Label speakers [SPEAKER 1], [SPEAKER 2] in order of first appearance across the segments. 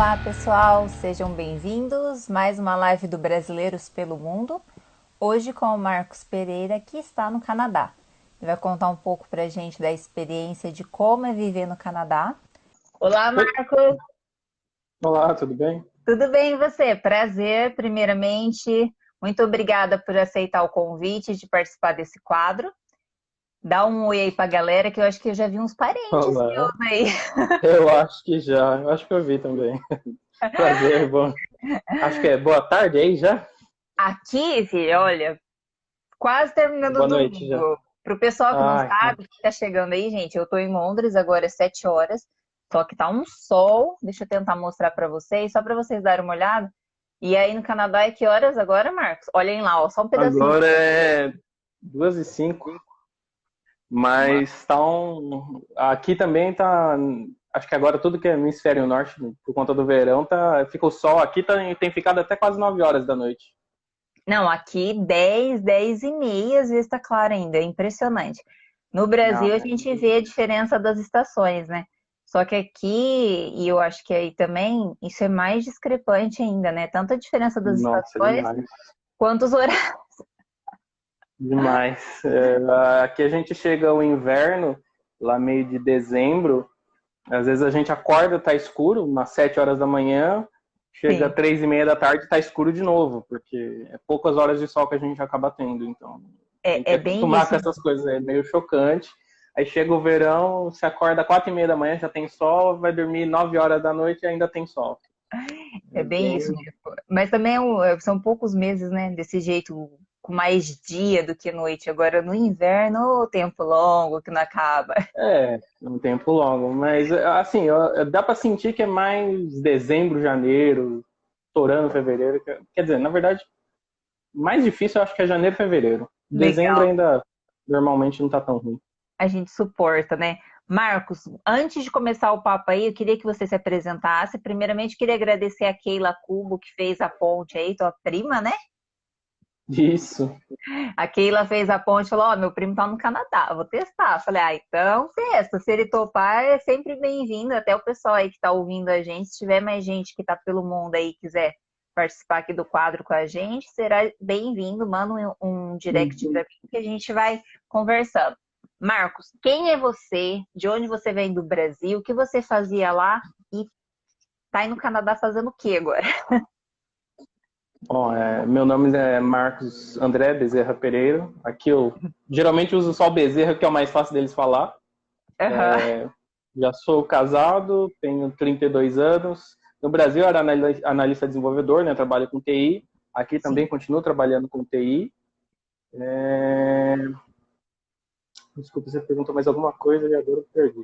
[SPEAKER 1] Olá pessoal, sejam bem-vindos. Mais uma live do Brasileiros pelo Mundo. Hoje com o Marcos Pereira, que está no Canadá. Ele vai contar um pouco pra gente da experiência de como é viver no Canadá. Olá,
[SPEAKER 2] Oi,
[SPEAKER 1] Marcos!
[SPEAKER 2] olá, tudo bem?
[SPEAKER 1] Tudo bem e você? Prazer, primeiramente. Muito obrigada por aceitar o convite de participar desse quadro. Dá um oi aí pra galera, que eu acho que eu já vi uns parentes
[SPEAKER 2] Olá,
[SPEAKER 1] seus aí.
[SPEAKER 2] eu acho que já, eu acho que eu vi também. Prazer, bom. Acho que é boa tarde aí já?
[SPEAKER 1] Aqui, filho, olha, quase terminando o
[SPEAKER 2] Boa noite já.
[SPEAKER 1] domingo. Para o pessoal que não
[SPEAKER 2] Ah, então,
[SPEAKER 1] sabe, que está chegando aí, gente, eu estou em Londres agora às 7 horas, só que tá um sol. Deixa eu tentar mostrar para vocês, só para vocês darem uma olhada. E aí no Canadá é que horas agora, Marcos? Olhem lá, ó, só um pedacinho.
[SPEAKER 2] agora é 2h05, mas tá aqui também tá. Acho que agora tudo que é hemisfério norte, por conta do verão, fica o sol. Aqui tem ficado até quase 9 horas da noite.
[SPEAKER 1] Não, aqui 10, 10 e meia, às vezes tá claro ainda, é impressionante. No
[SPEAKER 2] Ah,
[SPEAKER 1] Brasil a gente vê a diferença das estações, né? Só que aqui, e eu acho que aí também, isso é mais discrepante ainda, né? Tanto a diferença das
[SPEAKER 2] nossa,
[SPEAKER 1] estações
[SPEAKER 2] demais.
[SPEAKER 1] quanto os horários.
[SPEAKER 2] Demais. Aqui a gente chega ao inverno, lá meio de dezembro. Às vezes a gente acorda, tá escuro, umas 7 horas da manhã, chega
[SPEAKER 1] Sim,
[SPEAKER 2] 3h30 da tarde, tá escuro de novo, porque é poucas horas de sol que a gente acaba tendo. Então, tem que
[SPEAKER 1] é bem
[SPEAKER 2] acostumar
[SPEAKER 1] isso.
[SPEAKER 2] com essas coisas, é meio chocante. Aí chega o verão, se acorda 4h30 da manhã, já tem sol, vai dormir 9 horas da noite e ainda tem sol.
[SPEAKER 1] É
[SPEAKER 2] É
[SPEAKER 1] bem
[SPEAKER 2] bem.
[SPEAKER 1] isso mesmo. Mas também são poucos meses, né? Desse jeito, com mais dia do que noite. Agora no inverno, o tempo longo que não acaba.
[SPEAKER 2] Um tempo longo, mas assim, dá para sentir que é mais dezembro, janeiro, estourando fevereiro. Quer dizer, na verdade, mais difícil eu acho que é janeiro e fevereiro. Dezembro
[SPEAKER 1] Legal.
[SPEAKER 2] ainda normalmente não tá tão ruim.
[SPEAKER 1] A gente suporta, né? Marcos, antes de começar o papo aí, eu queria que você se apresentasse. Primeiramente, queria agradecer a Keila Cubo, que fez a ponte aí, tua prima, né?
[SPEAKER 2] Isso.
[SPEAKER 1] A Keila fez a ponte e falou: Ó, meu primo tá no Canadá, vou testar. Eu falei: Ah, então testa. Se ele topar, é sempre bem-vindo. Até o pessoal aí que tá ouvindo a gente, se tiver mais gente que tá pelo mundo aí e quiser participar aqui do quadro com a gente, será bem-vindo. Manda um direct
[SPEAKER 2] Uhum.
[SPEAKER 1] pra mim que a gente vai conversando. Marcos, quem é você? De onde você vem do Brasil? O que você fazia lá? E tá aí no Canadá fazendo o que agora?
[SPEAKER 2] Bom, meu nome é Marcos André Bezerra Pereira. Aqui eu geralmente uso só o Bezerra, que é o mais fácil deles falar.
[SPEAKER 1] Aham.
[SPEAKER 2] Já sou casado, tenho 32 anos. No Brasil eu era analista desenvolvedor, né? Trabalho com TI. Aqui também
[SPEAKER 1] Sim.
[SPEAKER 2] continuo trabalhando com TI. É... Desculpa, você perguntou mais alguma coisa e agora eu perdi.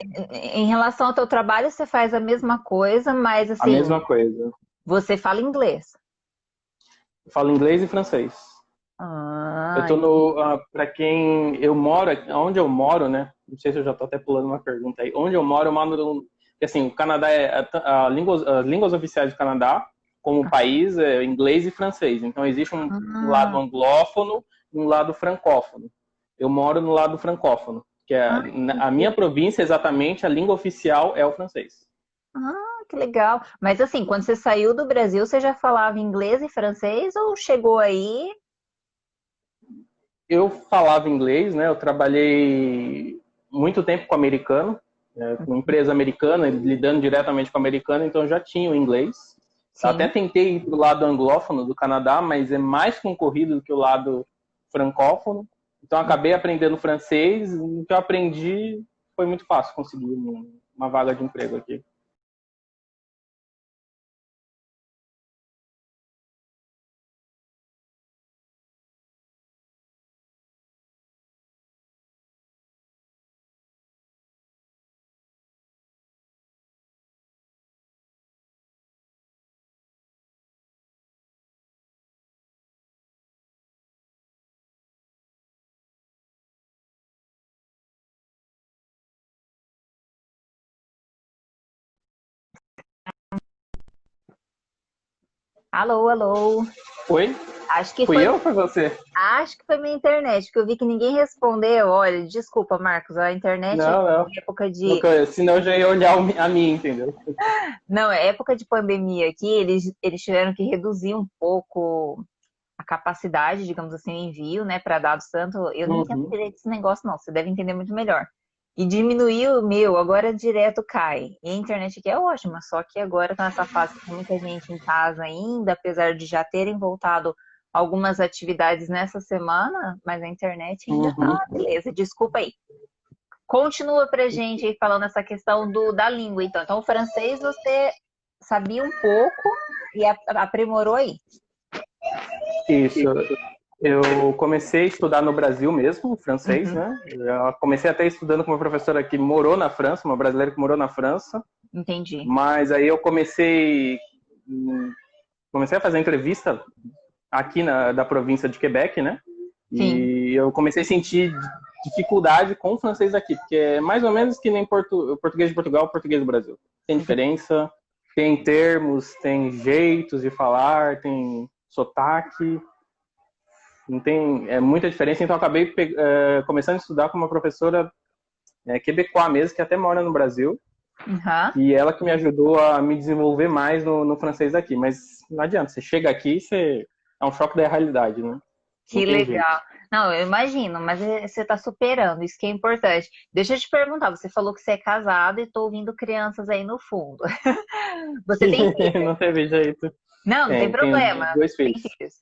[SPEAKER 1] Em relação ao teu trabalho, você faz a mesma coisa, mas
[SPEAKER 2] A
[SPEAKER 1] assim,
[SPEAKER 2] mesma coisa.
[SPEAKER 1] você fala inglês.
[SPEAKER 2] Eu falo inglês e francês. Eu
[SPEAKER 1] Ah,
[SPEAKER 2] tô no. Para quem eu moro, onde eu moro, né? Não sei se eu já tô até pulando uma pergunta aí. Onde eu moro no. Assim, o Canadá as línguas oficiais do Canadá, como país, é inglês e francês. Então, existe um lado
[SPEAKER 1] ah,
[SPEAKER 2] anglófono e um lado francófono. Eu moro no lado francófono, que é
[SPEAKER 1] ah,
[SPEAKER 2] a minha província, exatamente, a língua oficial é o francês.
[SPEAKER 1] que legal. Mas assim, quando você saiu do Brasil, você já falava inglês e francês ou chegou aí?
[SPEAKER 2] Eu falava inglês, né? Eu trabalhei muito tempo com americano, com empresa americana, lidando diretamente com americano, então eu já tinha o inglês. Até
[SPEAKER 1] Sim.
[SPEAKER 2] tentei ir para o lado anglófono do Canadá, mas é mais concorrido do que o lado francófono. Então acabei aprendendo francês. O que eu aprendi foi muito fácil conseguir uma vaga de emprego aqui.
[SPEAKER 1] Alô, alô.
[SPEAKER 2] Oi?
[SPEAKER 1] Acho que
[SPEAKER 2] Fui
[SPEAKER 1] foi,
[SPEAKER 2] eu ou foi você?
[SPEAKER 1] acho que foi minha internet, porque eu vi que ninguém respondeu. Olha, desculpa, Marcos, a internet
[SPEAKER 2] Não, não.
[SPEAKER 1] em época de,
[SPEAKER 2] Nunca, senão eu já ia olhar a minha, entendeu?
[SPEAKER 1] não, é época de pandemia aqui, eles tiveram que reduzir um pouco a capacidade, digamos assim, o envio, né, para dados tanto. Eu não entendo
[SPEAKER 2] Uhum.
[SPEAKER 1] direito desse negócio, não. Você deve entender muito melhor. E diminuiu o meu, agora direto cai. E a internet aqui é ótima, só que agora tá nessa fase que tem muita gente em casa ainda, apesar de já terem voltado algumas atividades nessa semana, mas a internet ainda
[SPEAKER 2] Uhum.
[SPEAKER 1] tá beleza. Desculpa aí. Continua pra gente aí falando essa questão da língua, então. Então, o francês você sabia um pouco e aprimorou aí.
[SPEAKER 2] Isso. Eu comecei a estudar no Brasil mesmo, francês,
[SPEAKER 1] Uhum,
[SPEAKER 2] né? Eu comecei até estudando com uma professora que morou na França, uma brasileira que morou na França.
[SPEAKER 1] entendi.
[SPEAKER 2] Mas aí eu comecei a fazer entrevista aqui da província de Quebec, né?
[SPEAKER 1] Sim.
[SPEAKER 2] E eu comecei a sentir dificuldade com o francês aqui, porque é mais ou menos que nem o português de Portugal, o português do Brasil. Tem diferença, tem termos, tem jeitos de falar, tem sotaque, não tem muita diferença. Então eu acabei começando a estudar com uma professora quebecois mesmo, que até mora no Brasil,
[SPEAKER 1] Uhum.
[SPEAKER 2] e ela que me ajudou a me desenvolver mais no francês aqui. Mas não adianta, você chega aqui, é um choque da realidade, né? Não
[SPEAKER 1] Que
[SPEAKER 2] tem jeito.
[SPEAKER 1] legal. Não, eu imagino, mas você está superando, isso que é importante. Deixa eu te perguntar, você falou que você é casado e estou ouvindo crianças aí no fundo. Você tem filho?
[SPEAKER 2] Não teve jeito.
[SPEAKER 1] Não, não tem
[SPEAKER 2] Tenho
[SPEAKER 1] problema.
[SPEAKER 2] dois
[SPEAKER 1] Tem
[SPEAKER 2] filhos.
[SPEAKER 1] filhos.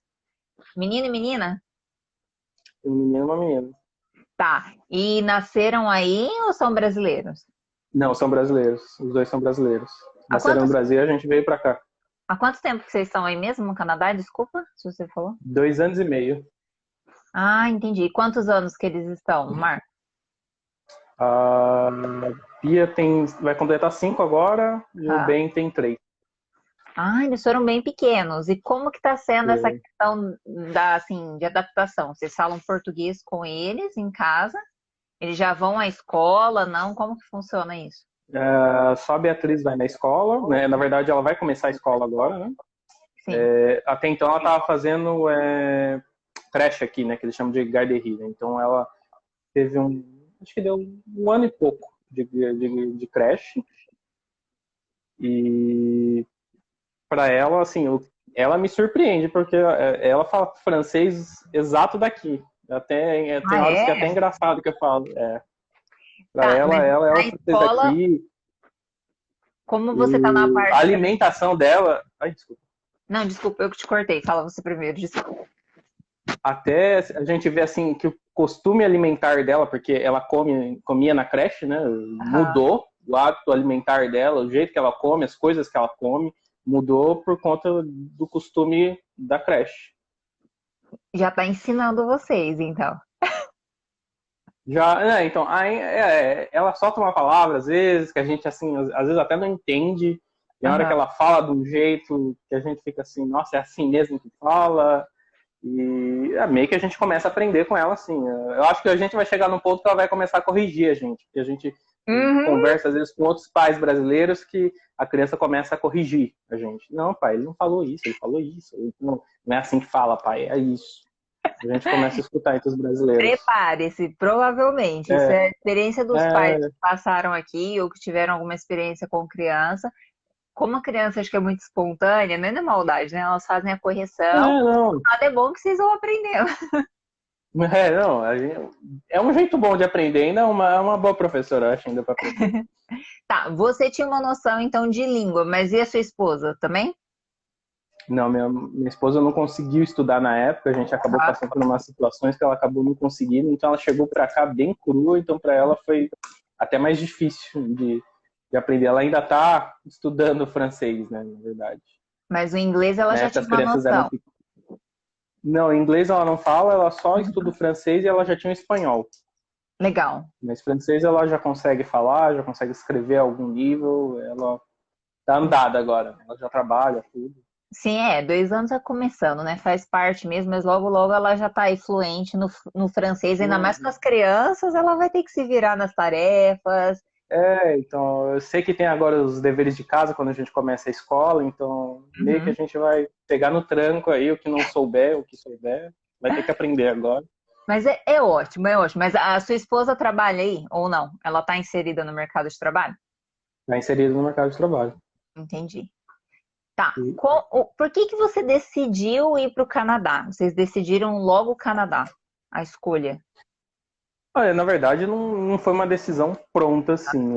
[SPEAKER 1] Menino e menina?
[SPEAKER 2] Um menino e uma menina.
[SPEAKER 1] Tá. E nasceram aí ou são brasileiros?
[SPEAKER 2] Não, são brasileiros. Os dois são brasileiros.
[SPEAKER 1] Há
[SPEAKER 2] Nasceram no
[SPEAKER 1] quantos,
[SPEAKER 2] Brasil e a gente veio pra cá.
[SPEAKER 1] há quanto tempo que vocês estão aí mesmo no Canadá? Desculpa, se você falou.
[SPEAKER 2] 2 anos e meio.
[SPEAKER 1] Ah, entendi. E quantos anos que eles estão, Mar?
[SPEAKER 2] A Pia vai completar 5 agora e o
[SPEAKER 1] Tá.
[SPEAKER 2] Ben tem 3.
[SPEAKER 1] Ah, eles foram bem pequenos. E como que está sendo essa questão assim, de adaptação? Vocês falam português com eles em casa? Eles já vão à escola? Não? Como que funciona isso?
[SPEAKER 2] Só a Beatriz vai na escola, né? Na verdade, ela vai começar a escola agora, né?
[SPEAKER 1] Sim.
[SPEAKER 2] Até então, ela estava fazendo creche aqui, né? Que eles chamam de garderie. Né? Então, ela teve acho que deu 1 ano e pouco de creche. E para ela, assim, ela me surpreende, porque ela fala francês exato daqui. Até, tem
[SPEAKER 1] Ah,
[SPEAKER 2] horas que é até
[SPEAKER 1] é?
[SPEAKER 2] engraçado que eu falo. Para
[SPEAKER 1] Tá,
[SPEAKER 2] ela,
[SPEAKER 1] mas
[SPEAKER 2] ela é
[SPEAKER 1] na
[SPEAKER 2] o francês
[SPEAKER 1] escola,
[SPEAKER 2] daqui.
[SPEAKER 1] como você tá na
[SPEAKER 2] E a
[SPEAKER 1] parte.
[SPEAKER 2] alimentação dela. Ai, desculpa.
[SPEAKER 1] Não, desculpa, eu que te cortei. Fala você primeiro, desculpa.
[SPEAKER 2] Até a gente vê assim que o costume alimentar dela, porque ela comia na creche, né?
[SPEAKER 1] Aham.
[SPEAKER 2] Mudou o hábito alimentar dela, o jeito que ela come, as coisas que ela come, mudou por conta do costume da creche.
[SPEAKER 1] Já tá ensinando vocês, então.
[SPEAKER 2] Já, então, aí, ela solta uma palavra às vezes que a gente assim, às vezes até não entende. E na hora que
[SPEAKER 1] Aham.
[SPEAKER 2] ela fala de um jeito que a gente fica assim, nossa, é assim mesmo que fala. E meio que a gente começa a aprender com ela, assim. Eu acho que a gente vai chegar num ponto que ela vai começar a corrigir a gente. Porque a gente
[SPEAKER 1] Uhum.
[SPEAKER 2] conversa, às vezes, com outros pais brasileiros que a criança começa a corrigir a gente. Não, pai, ele não falou isso, ele falou isso. Não é assim que fala, pai, é isso. A gente começa a escutar entre os brasileiros.
[SPEAKER 1] Prepare-se, provavelmente. Isso
[SPEAKER 2] É,
[SPEAKER 1] é a experiência dos pais
[SPEAKER 2] é,
[SPEAKER 1] que passaram aqui ou que tiveram alguma experiência com criança. Como a criança acho que é muito espontânea, não é na maldade, né? Elas fazem a correção.
[SPEAKER 2] não.
[SPEAKER 1] Nada é bom que vocês vão aprendendo.
[SPEAKER 2] Não, é um jeito bom de aprender, ainda é uma boa professora, eu acho, ainda para aprender.
[SPEAKER 1] Tá, você tinha uma noção então de língua, mas e a sua esposa também?
[SPEAKER 2] Não, minha esposa não conseguiu estudar na época, a gente acabou
[SPEAKER 1] Ah,
[SPEAKER 2] passando por umas situações que ela acabou não conseguindo, então ela chegou para cá bem crua, então para ela foi até mais difícil de aprender. Ela ainda está estudando francês, né, na verdade.
[SPEAKER 1] mas o inglês ela
[SPEAKER 2] Na
[SPEAKER 1] já
[SPEAKER 2] época
[SPEAKER 1] tinha
[SPEAKER 2] as
[SPEAKER 1] uma
[SPEAKER 2] crianças eram
[SPEAKER 1] noção.
[SPEAKER 2] pequenas. Não, em inglês ela não fala, ela só estuda o francês e ela já tinha o espanhol.
[SPEAKER 1] Legal.
[SPEAKER 2] Mas francês ela já consegue falar, já consegue escrever a algum nível, ela tá andada agora, ela já trabalha, tudo.
[SPEAKER 1] Sim, 2 anos é começando, né? Faz parte mesmo, mas logo, logo ela já tá aí fluente no francês, ainda mais com
[SPEAKER 2] Uhum.
[SPEAKER 1] as crianças, ela vai ter que se virar nas tarefas,
[SPEAKER 2] Então, eu sei que tem agora os deveres de casa quando a gente começa a escola, então meio que a
[SPEAKER 1] Uhum.
[SPEAKER 2] gente vai pegar no tranco aí, o que não souber, o que souber, vai ter que aprender agora.
[SPEAKER 1] Mas é ótimo, é ótimo. Mas a sua esposa trabalha aí ou não? Ela está inserida no mercado de trabalho?
[SPEAKER 2] Vai inserido no mercado de trabalho.
[SPEAKER 1] Entendi. Tá.
[SPEAKER 2] E,
[SPEAKER 1] Por que que você decidiu ir para o Canadá? Vocês decidiram logo o Canadá, a escolha.
[SPEAKER 2] olha, na verdade, não foi uma decisão pronta, assim.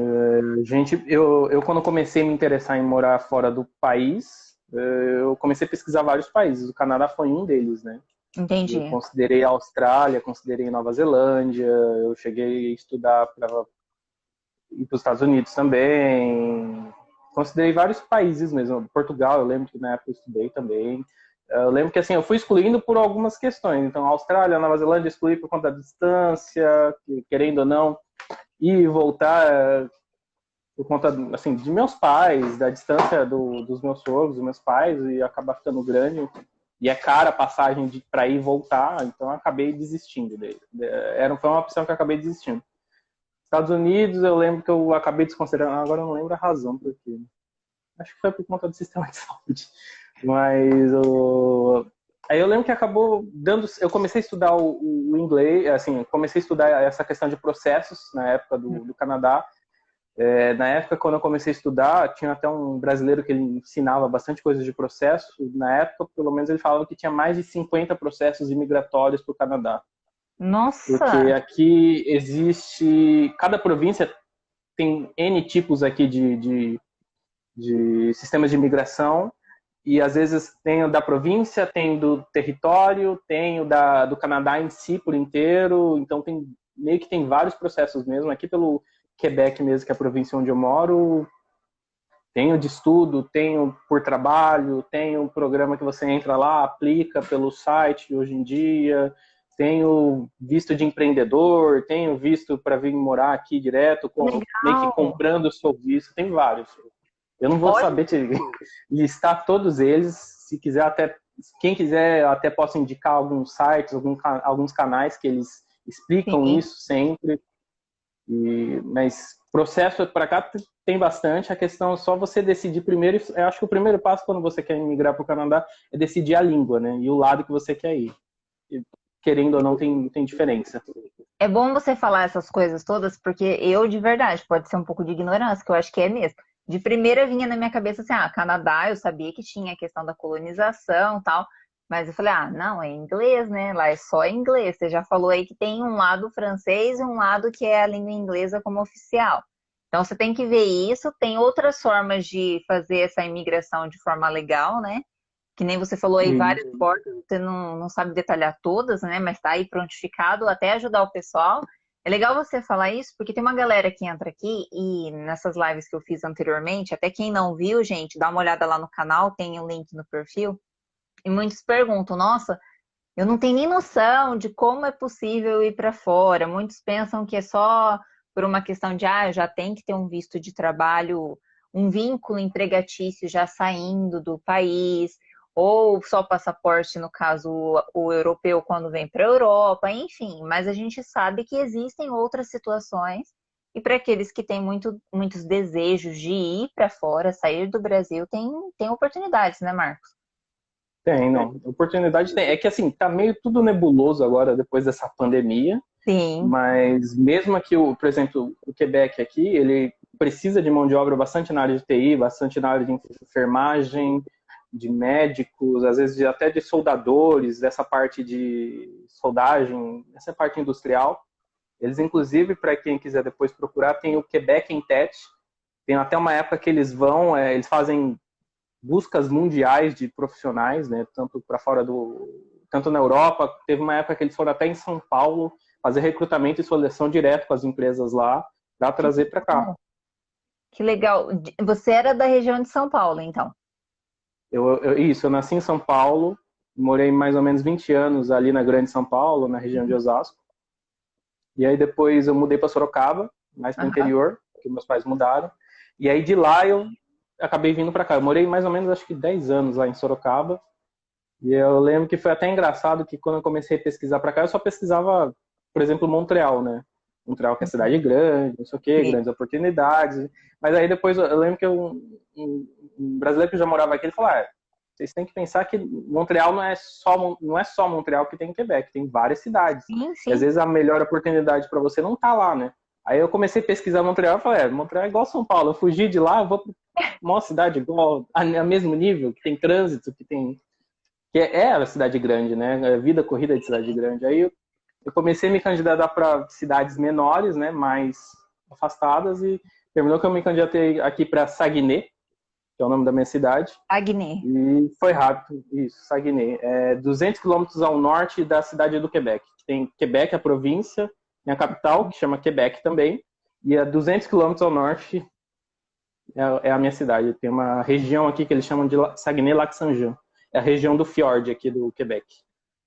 [SPEAKER 2] Eu quando comecei a me interessar em morar fora do país, eu comecei a pesquisar vários países. O Canadá foi um deles, né? Eu
[SPEAKER 1] Entendi.
[SPEAKER 2] considerei a Austrália, considerei Nova Zelândia, eu cheguei a estudar para ir para os Estados Unidos também. Considerei vários países mesmo. Portugal, eu lembro que na época eu estudei também. Eu lembro que assim, eu fui excluindo por algumas questões. Então, a Austrália, a Nova Zelândia, excluí por conta da distância, querendo ou não, ir e voltar por conta assim, de meus pais, da distância dos meus sogros, dos meus pais, e acabar ficando grande. E é cara a passagem para ir e voltar, então eu acabei desistindo dele. Foi uma opção que eu acabei desistindo. Estados Unidos, eu lembro que eu acabei desconsiderando, agora eu não lembro a razão por quê. Acho que foi por conta do sistema de saúde. Mas aí eu lembro que acabou dando. Eu comecei a estudar o inglês, assim, comecei a estudar essa questão de processos na época do Canadá. Na época, quando eu comecei a estudar, tinha até um brasileiro que ele ensinava bastante coisas de processo. Na época, pelo menos, ele falava que tinha mais de 50 processos imigratórios para o Canadá. Porque
[SPEAKER 1] Nossa,
[SPEAKER 2] aqui existe. Cada província tem N tipos aqui de sistemas de imigração. E às vezes tem o da província, tem do território, tem do Canadá em si por inteiro. Então meio que tem vários processos mesmo. Aqui pelo Quebec mesmo, que é a província onde eu moro, tem o de estudo, tem o por trabalho, tem o programa que você entra lá, aplica pelo site hoje em dia, tem o visto de empreendedor, tem o visto para vir morar aqui direto, meio que
[SPEAKER 1] legal.
[SPEAKER 2] comprando o seu visto, tem vários. Eu não vou
[SPEAKER 1] Olha,
[SPEAKER 2] saber te listar todos eles, se quiser até, quem quiser até posso indicar alguns sites, alguns canais que eles explicam
[SPEAKER 1] sim.
[SPEAKER 2] isso sempre. Mas processo para cá tem bastante. A questão é só você decidir primeiro. Eu acho que o primeiro passo quando você quer migrar para o Canadá é decidir a língua, né? E o lado que você quer ir. E, querendo ou não, tem diferença.
[SPEAKER 1] É bom você falar essas coisas todas, porque eu, de verdade, pode ser um pouco de ignorância, que eu acho que é mesmo. De primeira vinha na minha cabeça assim, Canadá, eu sabia que tinha a questão da colonização e tal, mas eu falei, não, é inglês, né? Lá é só inglês. Você já falou aí que tem um lado francês e um lado que é a língua inglesa como oficial. Então você tem que ver isso, tem outras formas de fazer essa imigração de forma legal, né? Que nem você falou aí, várias portas, você não sabe detalhar todas, né? Mas tá aí prontificado até ajudar o pessoal. É legal você falar isso, porque tem uma galera que entra aqui e nessas lives que eu fiz anteriormente, até quem não viu, gente, dá uma olhada lá no canal, tem o link no perfil. E muitos perguntam, nossa, eu não tenho nem noção de como é possível ir para fora. Muitos pensam que é só por uma questão de, eu já tem que ter um visto de trabalho, um vínculo empregatício já saindo do país, ou só passaporte, no caso, o europeu quando vem para a Europa, enfim. Mas a gente sabe que existem outras situações. E para aqueles que têm muitos desejos de ir para fora, sair do Brasil, tem oportunidades, né, Marcos?
[SPEAKER 2] Tem, não. Oportunidade tem. É que assim, tá meio tudo nebuloso agora depois dessa pandemia,
[SPEAKER 1] Sim,
[SPEAKER 2] mas mesmo aqui, por exemplo, o Quebec aqui, ele precisa de mão de obra bastante na área de TI, bastante na área de enfermagem, de médicos, às vezes até de soldadores, dessa parte de soldagem, essa parte industrial. Eles, inclusive, para quem quiser depois procurar, tem o Quebec em Tech. Tem até uma época que eles vão, eles fazem buscas mundiais de profissionais, né? Tanto para fora tanto na Europa, teve uma época que eles foram até em São Paulo fazer recrutamento e seleção direto com as empresas lá para trazer para cá.
[SPEAKER 1] que legal. Você era da região de São Paulo, então?
[SPEAKER 2] Eu nasci em São Paulo, morei mais ou menos 20 anos ali na Grande São Paulo, na região de Osasco. E aí depois eu mudei para Sorocaba, mais para o
[SPEAKER 1] Aham.
[SPEAKER 2] interior, que meus pais mudaram. E aí de lá eu acabei vindo para cá. Eu morei mais ou menos acho que 10 anos lá em Sorocaba. E eu lembro que foi até engraçado que quando eu comecei a pesquisar para cá, eu só pesquisava, por exemplo, Montreal, né? Montreal que é cidade grande, não sei o quê, grandes oportunidades. Mas aí depois eu lembro que um brasileiro que já morava aqui, ele falou, vocês têm que pensar que Montreal não é só Montreal que tem Quebec, tem várias cidades.
[SPEAKER 1] Sim,
[SPEAKER 2] E às
[SPEAKER 1] sim.
[SPEAKER 2] vezes a melhor oportunidade para você não tá lá, né? Aí eu comecei a pesquisar Montreal e falei, Montreal é igual São Paulo, eu fugi de lá, eu vou para uma cidade igual, a mesmo nível, que tem trânsito, que é a cidade grande, né? É vida corrida de cidade grande. Aí eu comecei a me candidatar para cidades menores, né? Mais afastadas, e terminou que eu me candidatei aqui para Saguenay, que é o nome da minha cidade.
[SPEAKER 1] Agné.
[SPEAKER 2] E foi rápido, isso, Saguenay. É 200 quilômetros ao norte da cidade do Quebec. Tem Quebec, a província, tem a capital, que chama Quebec também, e a 200 quilômetros ao norte é a minha cidade. Tem uma região aqui que eles chamam de Saguenay-Lac-Saint-Jean. É a região do fiord aqui do Quebec.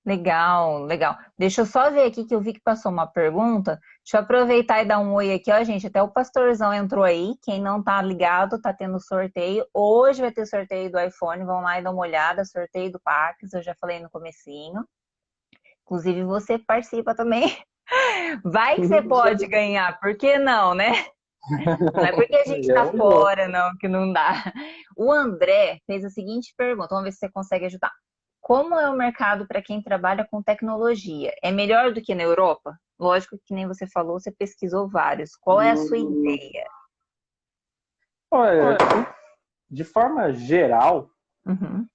[SPEAKER 1] Legal, legal. Deixa eu só ver aqui que eu vi que passou uma pergunta. Deixa eu aproveitar e dar um oi aqui, ó, gente. Até o Pastorzão entrou aí. Quem não tá ligado, tá tendo sorteio. Hoje vai ter sorteio do iPhone. Vão lá e dar uma olhada. Sorteio do Pax, eu já falei no comecinho. Inclusive, você participa também. Vai que você pode ganhar, por que não, né? Não é porque a gente tá fora, não, que não dá. O André fez a seguinte pergunta, vamos ver se você consegue ajudar. Como é o mercado para quem trabalha com tecnologia? É melhor do que na Europa? Lógico que nem você falou, você pesquisou vários. Qual é a sua ideia?
[SPEAKER 2] Olha, de forma geral,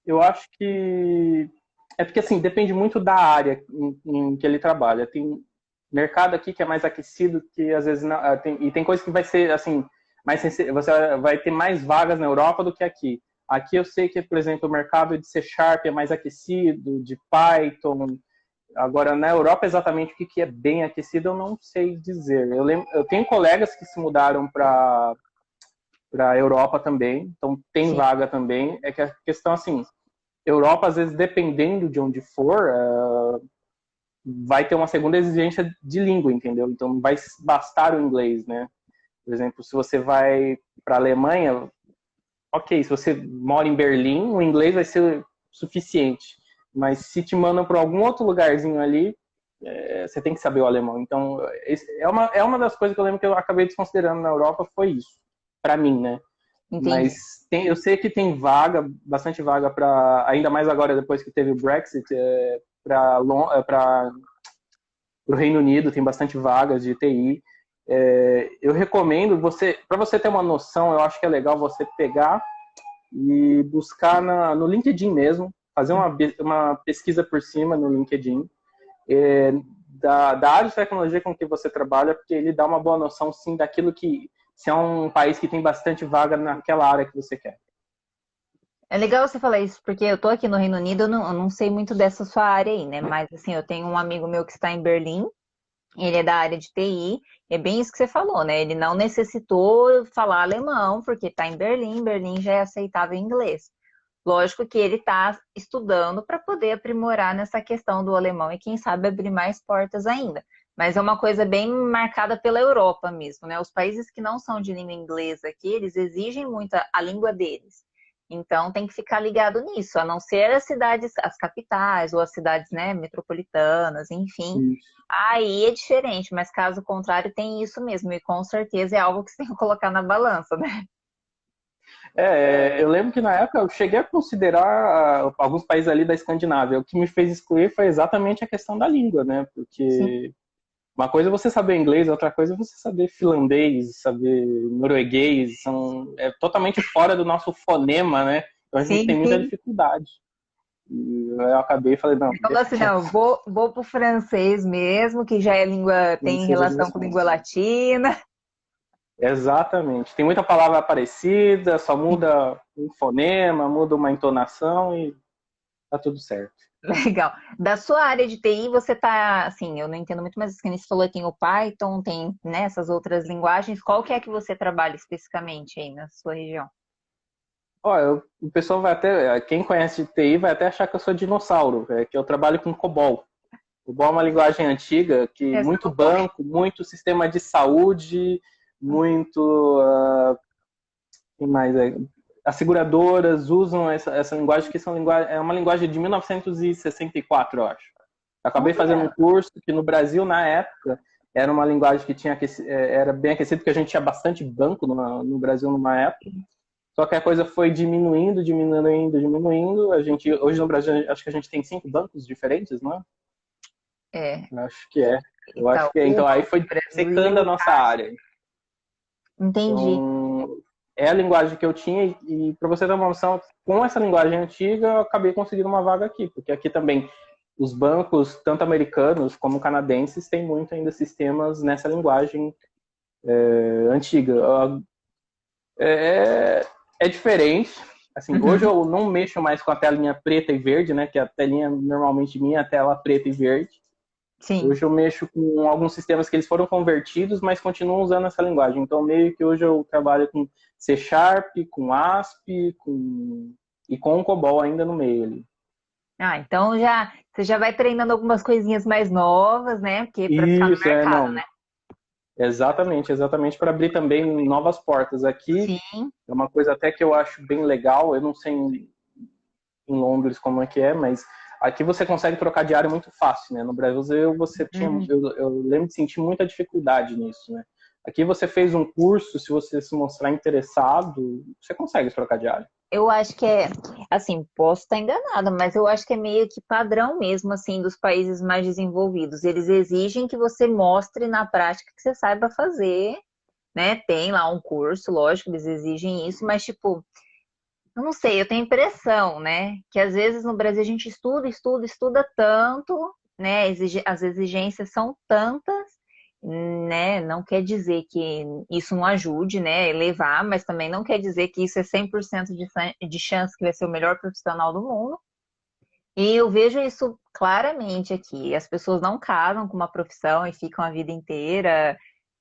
[SPEAKER 2] eu acho que é porque assim depende muito da área em que ele trabalha. Tem mercado aqui que é mais aquecido, que às vezes não, e tem coisa que vai ser assim mais você vai ter mais vagas na Europa do que aqui. Aqui eu sei que, por exemplo, o mercado de C# é mais aquecido, de Python. Agora, na Europa, exatamente o que é bem aquecido, eu não sei dizer. Eu tenho colegas que se mudaram para a Europa também, então tem vaga também. É que a questão, assim, Europa, às vezes, dependendo de onde for, vai ter uma segunda exigência de língua, entendeu? Então, não vai bastar o inglês, né? Por exemplo, se você vai para a Alemanha, ok, se você mora em Berlim, o inglês vai ser suficiente. Mas se te mandam para algum outro lugarzinho ali, você tem que saber o alemão. Então, é uma das coisas que eu lembro que eu acabei desconsiderando na Europa, foi isso. Para mim, né?
[SPEAKER 1] Entendi.
[SPEAKER 2] Mas eu sei que tem vaga, bastante vaga para, ainda mais agora depois que teve o Brexit, para o Reino Unido, tem bastante vagas de TI. Eu recomendo para você ter uma noção, eu acho que é legal você pegar e buscar no LinkedIn mesmo, fazer uma pesquisa por cima no LinkedIn da área de tecnologia com que você trabalha, porque ele dá uma boa noção, sim, daquilo que, se é um país que tem bastante vaga naquela área que você quer.
[SPEAKER 1] É legal você falar isso, porque eu tô aqui no Reino Unido, eu não sei muito dessa sua área aí, né? Mas, assim, eu tenho um amigo meu que está em Berlim, ele é da área de TI, é bem isso que você falou, né? Ele não necessitou falar alemão, porque está em Berlim, Berlim já é aceitável em inglês. Lógico que ele está estudando para poder aprimorar nessa questão do alemão e, quem sabe, abrir mais portas ainda. Mas é uma coisa bem marcada pela Europa mesmo, né? Os países que não são de língua inglesa aqui, eles exigem muito a língua deles. Então tem que ficar ligado nisso, a não ser as cidades, as capitais ou as cidades, né, metropolitanas, enfim.
[SPEAKER 2] Isso.
[SPEAKER 1] Aí é diferente, mas caso contrário tem isso mesmo, e com certeza é algo que você tem que colocar na balança, né?
[SPEAKER 2] Eu lembro que na época eu cheguei a considerar alguns países ali da Escandinávia. O que me fez excluir foi exatamente a questão da língua, né? Porque
[SPEAKER 1] Sim.
[SPEAKER 2] uma coisa é você saber inglês, outra coisa é você saber finlandês, saber norueguês. É totalmente fora do nosso fonema, né? Então a gente
[SPEAKER 1] Sim,
[SPEAKER 2] tem muita
[SPEAKER 1] sim.
[SPEAKER 2] dificuldade. E eu acabei e falei, não,
[SPEAKER 1] Ele falou assim, não, vou pro francês mesmo, que já é língua, tem relação com língua latina.
[SPEAKER 2] exatamente. Tem muita palavra parecida, só muda um fonema, muda uma entonação e tá tudo certo.
[SPEAKER 1] Legal. Da sua área de TI, você tá, assim, eu não entendo muito, mas assim, você falou que tem o Python, tem, né, essas outras linguagens. Qual que é que você trabalha especificamente aí na sua região?
[SPEAKER 2] Ó, o pessoal vai até, quem conhece de TI vai até achar que eu sou dinossauro, que eu trabalho com COBOL. COBOL é uma linguagem antiga que
[SPEAKER 1] Essa
[SPEAKER 2] muito
[SPEAKER 1] não foi.
[SPEAKER 2] banco, muito sistema de saúde, muito, quem mais as seguradoras usam essa linguagem, que é uma linguagem de 1964, eu acho. Acabei fazendo um
[SPEAKER 1] Olha,
[SPEAKER 2] curso que no Brasil, na época, era uma linguagem que tinha era bem aquecida, porque a gente tinha bastante banco no Brasil numa época. Só que a coisa foi diminuindo, diminuindo, diminuindo. Hoje no Brasil, acho que a gente tem 5 bancos diferentes, não é?
[SPEAKER 1] É.
[SPEAKER 2] Eu acho que é. Eu acho que é.
[SPEAKER 1] Itaú,
[SPEAKER 2] Então aí foi
[SPEAKER 1] Banco do
[SPEAKER 2] secando a
[SPEAKER 1] Brasil.
[SPEAKER 2] nossa área.
[SPEAKER 1] Entendi.
[SPEAKER 2] Então, é a linguagem que eu tinha e para você ter uma noção, com essa linguagem antiga, eu acabei conseguindo uma vaga aqui, porque aqui também os bancos, tanto americanos como canadenses, têm muito ainda sistemas nessa linguagem antiga. É diferente. Assim, hoje eu não mexo mais com a telinha preta e verde, né? Que a telinha normalmente minha é a tela preta e verde.
[SPEAKER 1] Sim.
[SPEAKER 2] Hoje eu mexo com alguns sistemas que eles foram convertidos, mas continuam usando essa linguagem. Então, meio que hoje eu trabalho com C Sharp, com ASP, e com o COBOL ainda no meio ali.
[SPEAKER 1] Ah, então você já vai treinando algumas coisinhas mais novas, né? Porque para ficar no
[SPEAKER 2] Isso,
[SPEAKER 1] mercado,
[SPEAKER 2] não.
[SPEAKER 1] né?
[SPEAKER 2] Exatamente, para abrir também novas portas. Aqui
[SPEAKER 1] Sim.
[SPEAKER 2] é uma coisa até que eu acho bem legal, eu não sei em Londres como é que é, mas aqui você consegue trocar de área muito fácil, né? No Brasil você tinha, eu lembro de sentir muita dificuldade nisso, né? Aqui você fez um curso, se você se mostrar interessado, você consegue trocar de área.
[SPEAKER 1] Eu acho que assim, posso estar enganada, mas eu acho que é meio que padrão mesmo, assim, dos países mais desenvolvidos. Eles exigem que você mostre na prática que você saiba fazer, né? Tem lá um curso, lógico, eles exigem isso, mas tipo, eu não sei, eu tenho a impressão, né? Que às vezes no Brasil a gente estuda tanto, né? As exigências são tantas, né? Não quer dizer que isso não ajude, né? Elevar, mas também não quer dizer que isso é 100% de chance que vai ser o melhor profissional do mundo. E eu vejo isso claramente aqui. As pessoas não casam com uma profissão e ficam a vida inteira,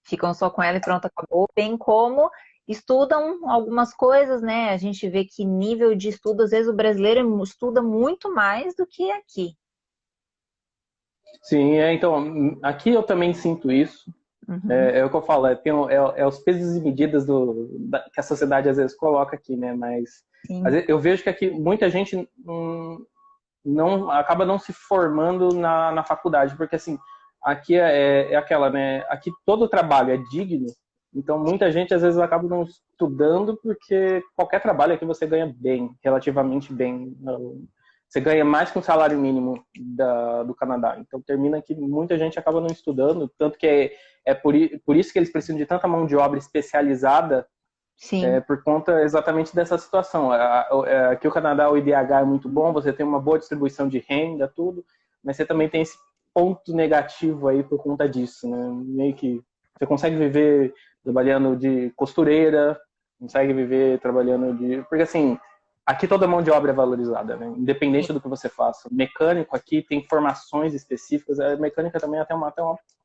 [SPEAKER 1] ficam só com ela e pronto, acabou. Bem como estudam algumas coisas, né? A gente vê que nível de estudo, às vezes o brasileiro estuda muito mais do que aqui.
[SPEAKER 2] Sim, então, aqui eu também sinto isso.
[SPEAKER 1] Uhum.
[SPEAKER 2] É o que eu falo, é os pesos e medidas que a sociedade às vezes coloca aqui, né? Mas às
[SPEAKER 1] Sim.
[SPEAKER 2] vezes, eu vejo que aqui muita gente não acaba não se formando na faculdade, porque assim, aqui é aquela, né? Aqui todo trabalho é digno, então muita gente às vezes acaba não estudando porque qualquer trabalho aqui você ganha bem, relativamente bem. Você ganha mais que um salário mínimo do Canadá. Então termina que muita gente acaba não estudando, tanto que por isso que eles precisam de tanta mão de obra especializada
[SPEAKER 1] Sim.
[SPEAKER 2] por conta exatamente dessa situação. Aqui o Canadá, o IDH é muito bom, você tem uma boa distribuição de renda, tudo, mas você também tem esse ponto negativo aí por conta disso, né? Meio que você consegue viver trabalhando de costureira, consegue viver trabalhando de... Porque assim, aqui toda mão de obra é valorizada, né? Independente do que você faça. Mecânico aqui tem formações específicas, a mecânica também até uma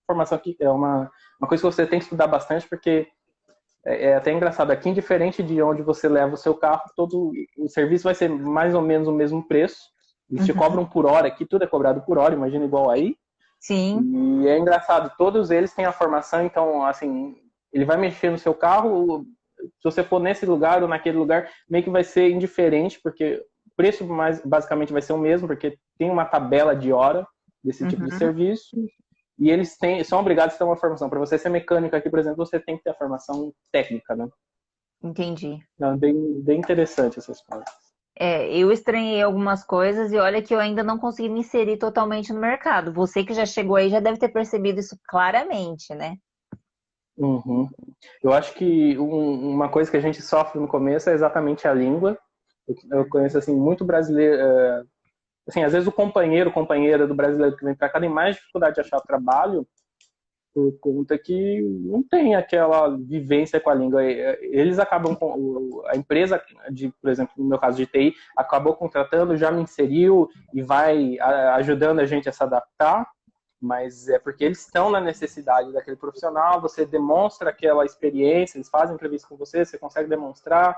[SPEAKER 2] formação que é uma coisa que você tem que estudar bastante, porque é até engraçado, aqui, indiferente de onde você leva o seu carro, todo o serviço vai ser mais ou menos o mesmo preço. Eles te
[SPEAKER 1] Uhum.
[SPEAKER 2] cobram por hora, aqui tudo é cobrado por hora, imagina igual aí.
[SPEAKER 1] Sim.
[SPEAKER 2] E é engraçado, todos eles têm a formação, então, assim, ele vai mexer no seu carro, se você for nesse lugar ou naquele lugar, meio que vai ser indiferente, porque o preço basicamente vai ser o mesmo, porque tem uma tabela de hora desse tipo de
[SPEAKER 1] Uhum.
[SPEAKER 2] serviço. E eles são obrigados a ter uma formação. Para você ser mecânico aqui, por exemplo, você tem que ter a formação técnica, né?
[SPEAKER 1] Entendi.
[SPEAKER 2] Então, é bem interessante essas partes.
[SPEAKER 1] Eu estranhei algumas coisas e olha que eu ainda não consegui me inserir totalmente no mercado. Você que já chegou aí já deve ter percebido isso claramente, né?
[SPEAKER 2] Uhum. Eu acho que uma coisa que a gente sofre no começo é exatamente a língua. Eu conheço assim muito brasileiro, assim, às vezes o companheira do brasileiro que vem para cá tem mais dificuldade de achar trabalho por conta que não tem aquela vivência com a língua. Eles acabam com a empresa por exemplo, no meu caso de TI, acabou contratando, já me inseriu e vai ajudando a gente a se adaptar, mas é porque eles estão na necessidade daquele profissional, você demonstra aquela experiência, eles fazem entrevista com você, você consegue demonstrar.